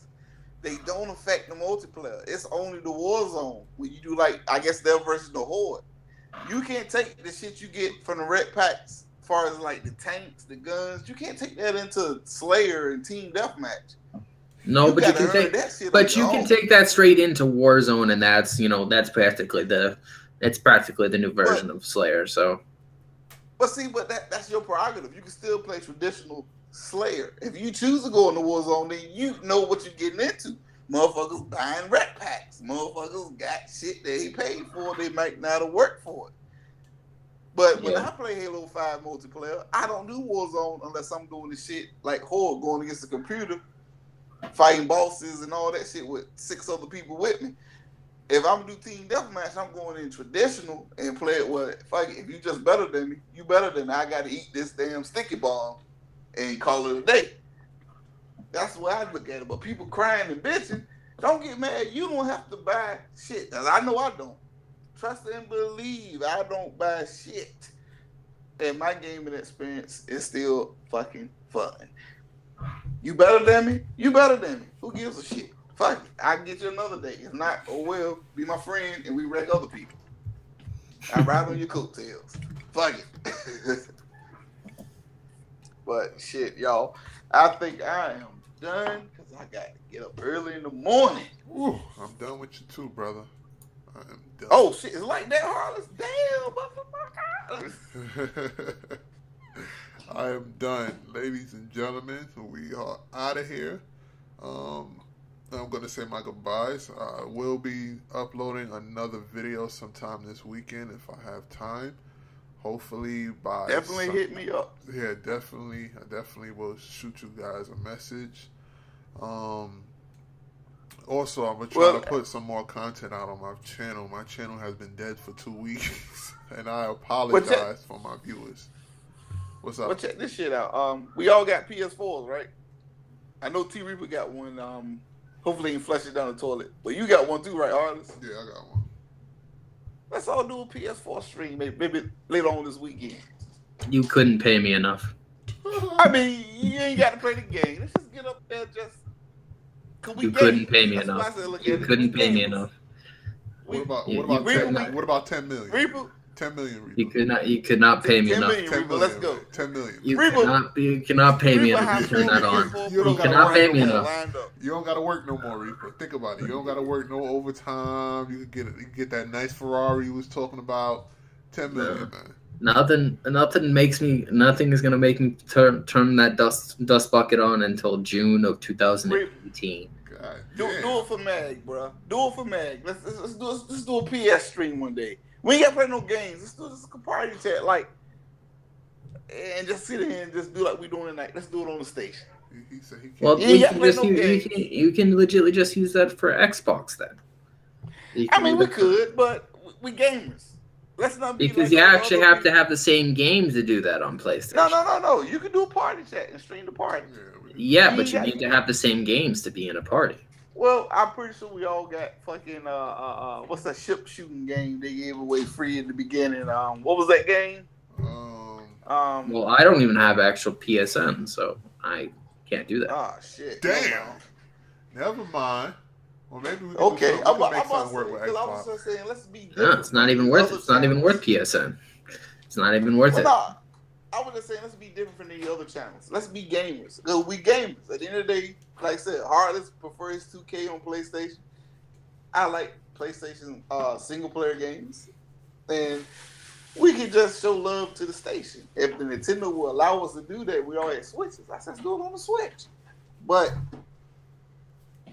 They don't affect the multiplayer. It's only the Warzone when you do their versus the Horde. You can't take the shit you get from the rec packs, as far as like the tanks, the guns. You can't take that into Slayer and Team Deathmatch. No, but you can take that shit. But you can take that straight into Warzone, and that's practically the new version of Slayer. So. But that's your prerogative. You can still play traditional Slayer. If you choose to go in the Warzone, then you know what you're getting into. Motherfuckers buying rec packs. Motherfuckers got shit they paid for. They might not have worked for it. But when I play Halo 5 multiplayer, I don't do Warzone unless I'm doing the shit like Horde, going against the computer, fighting bosses and all that shit with 6 other people with me. If I'm gonna do Team Deathmatch, I'm going in traditional and play it with, fuck it, if you just better than me, you better than me. I gotta eat this damn sticky bomb and call it a day. That's the way I look at it. But people crying and bitching, don't get mad. You don't have to buy shit. Cause I know I don't. Trust and believe I don't buy shit. And my gaming experience is still fucking fun. You better than me? You better than me. Who gives a shit? Fuck it. I can get you another day. If not, oh well, be my friend and we wreck other people. I ride on your coattails. Fuck it. But shit, y'all, I think I am done because I got to get up early in the morning. Ooh, I'm done with you too, brother. I am done. Oh shit, it's like that, Harless. Damn, motherfucker. I am done, ladies and gentlemen. We are out of here. I'm going to say my goodbyes. I will be uploading another video sometime this weekend if I have time. Hopefully by definitely hit me up. Yeah, definitely. I definitely will shoot you guys a message. Also, I'm gonna try to put some more content out on my channel. My channel has been dead for 2 weeks, and I apologize for my viewers. What's up? Well, check this shit out. We all got PS4s, right? I know T Reaper got one. Hopefully, he can flush it down the toilet. But you got one too, right, Artist? Yeah, I got one. Let's all do a PS4 stream maybe later on this weekend. You couldn't pay me enough. I mean, you ain't got to play the game. Let's just get up there You couldn't pay me enough. You couldn't pay me enough. What about 10 million? Reaper? 10 million, Reaper. You could not pay me enough. 10 million, Reaper, let's go. 10 million. You cannot pay me enough to turn that on. You cannot pay me enough. You don't got to work no more, Reaper. Think about it. You don't got to work no overtime. You can get that nice Ferrari you was talking about. 10 million, man. Nothing is gonna make me turn that dust bucket on until June of 2018. Do it for Mag, bro. Do it for Mag. Let's do a PS stream one day. We ain't gotta play no games. Let's do this party chat, and just sit here and just do like we doing tonight. Let's do it on the station. He said he can't. Well, you can legitimately just use that for Xbox then. I mean, we could, but we gamers. let's not be Because like you all the actually other have to people. have the same game to do that on PlayStation. No. You can do a party chat and stream the party. Yeah, but you need to have the same games to be in a party. Well, I'm pretty sure we all got fucking what's that ship shooting game they gave away free in the beginning? What was that game? Well, I don't even have actual PSN, so I can't do that. Oh shit! Damn. Never mind. Well, maybe we can Okay, do something. We can make something work with I was Xbox. just saying, let's be different. No, it's not even worth. It's not even worth PSN. It's not even worth it. No, I was just saying, let's be different from the other channels. Let's be gamers. Because we gamers. At the end of the day, like I said, Heartless prefers 2K on PlayStation. I like PlayStation single player games. And we can just show love to the station. If the Nintendo will allow us to do that, we all have Switches. I said, let's do it on the Switch. But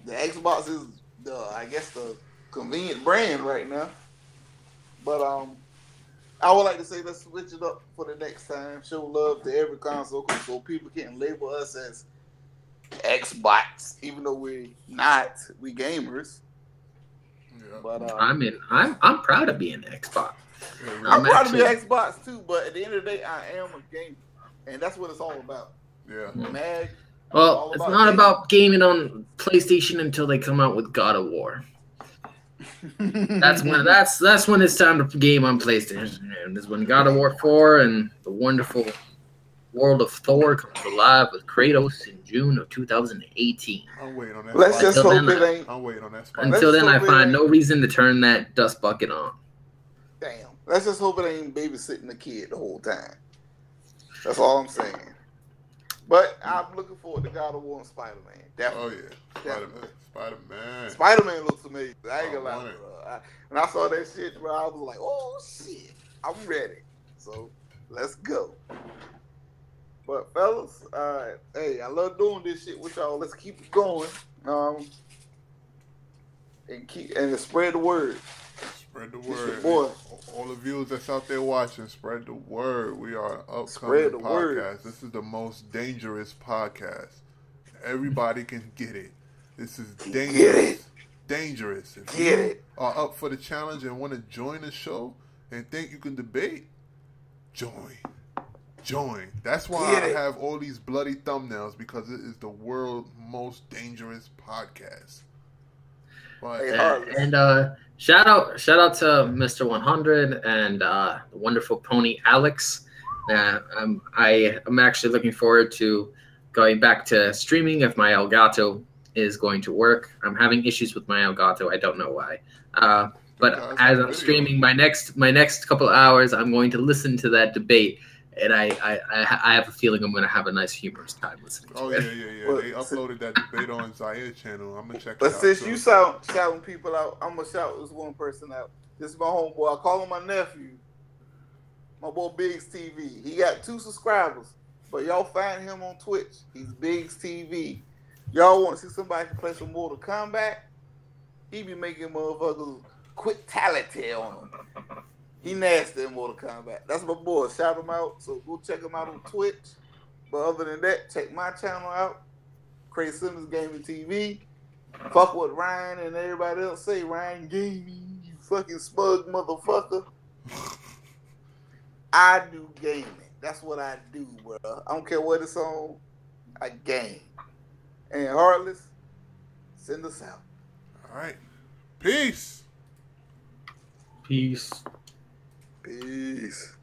the Xbox is, I guess, the convenient brand right now. But I would like to say let's switch it up for the next time. Show love to every console so people can label us as Xbox, even though we're not. We gamers. Yeah. But I mean, I'm proud of being Xbox. I'm proud to be Xbox too. But at the end of the day, I am a gamer, and that's what it's all about. Yeah. Mag. Well, it's not about gaming on PlayStation until they come out with God of War. That's when it's time to game on PlayStation. And is when God of War 4 and the wonderful world of Thor comes alive with Kratos in June of 2018. I'm waiting on that. Let's just hope it ain't. I'm waiting on that spot. Until then, I find no reason to turn that dust bucket on. Damn. Let's just hope it ain't babysitting the kid the whole time. That's all I'm saying. But I'm looking forward to God of War and Spider-Man. Definitely. Oh yeah, Spider-Man. Spider-Man looks amazing. I ain't gonna lie, bro. When I saw that shit, bro, I was like, oh shit, I'm ready. So let's go. But fellas, hey, I love doing this shit with y'all. Let's keep it going. And spread the word. Spread the word. Boy. All the viewers that's out there watching, spread the word. We are an upcoming podcast. Word. This is the most dangerous podcast. Everybody can get it. This is dangerous. Dangerous. If you are up for the challenge and want to join the show and think you can debate, join. That's why I have all these bloody thumbnails, because it is the world's most dangerous podcast. But, and shout out to Mr. 100 and the wonderful pony Alex. I'm actually looking forward to going back to streaming if my Elgato is going to work. I'm having issues with my Elgato. I don't know why. But as I'm streaming my next couple of hours, I'm going to listen to that debate. And I have a feeling I'm going to have a nice humorous time listening to it. Yeah. Well, they uploaded that debate on Zaire channel. I'm going to check it out. But since you shouting people out, I'm going to shout this one person out. This is my homeboy. I call him my nephew. My boy Biggs TV. He got 2 subscribers. But y'all find him on Twitch. He's Biggs TV. Y'all want to see somebody can play some Mortal Kombat? He be making motherfuckers quick-tality on them. He nasty in Mortal Kombat. That's my boy. Shout him out. So go check him out on Twitch. But other than that, check my channel out. Crazy Simmons Gaming TV. Fuck what Ryan and everybody else say. Ryan Gaming, you fucking smug motherfucker. I do gaming. That's what I do, bro. I don't care what it's on. I game. And Heartless, send us out. All right. Peace. Peace. Peace.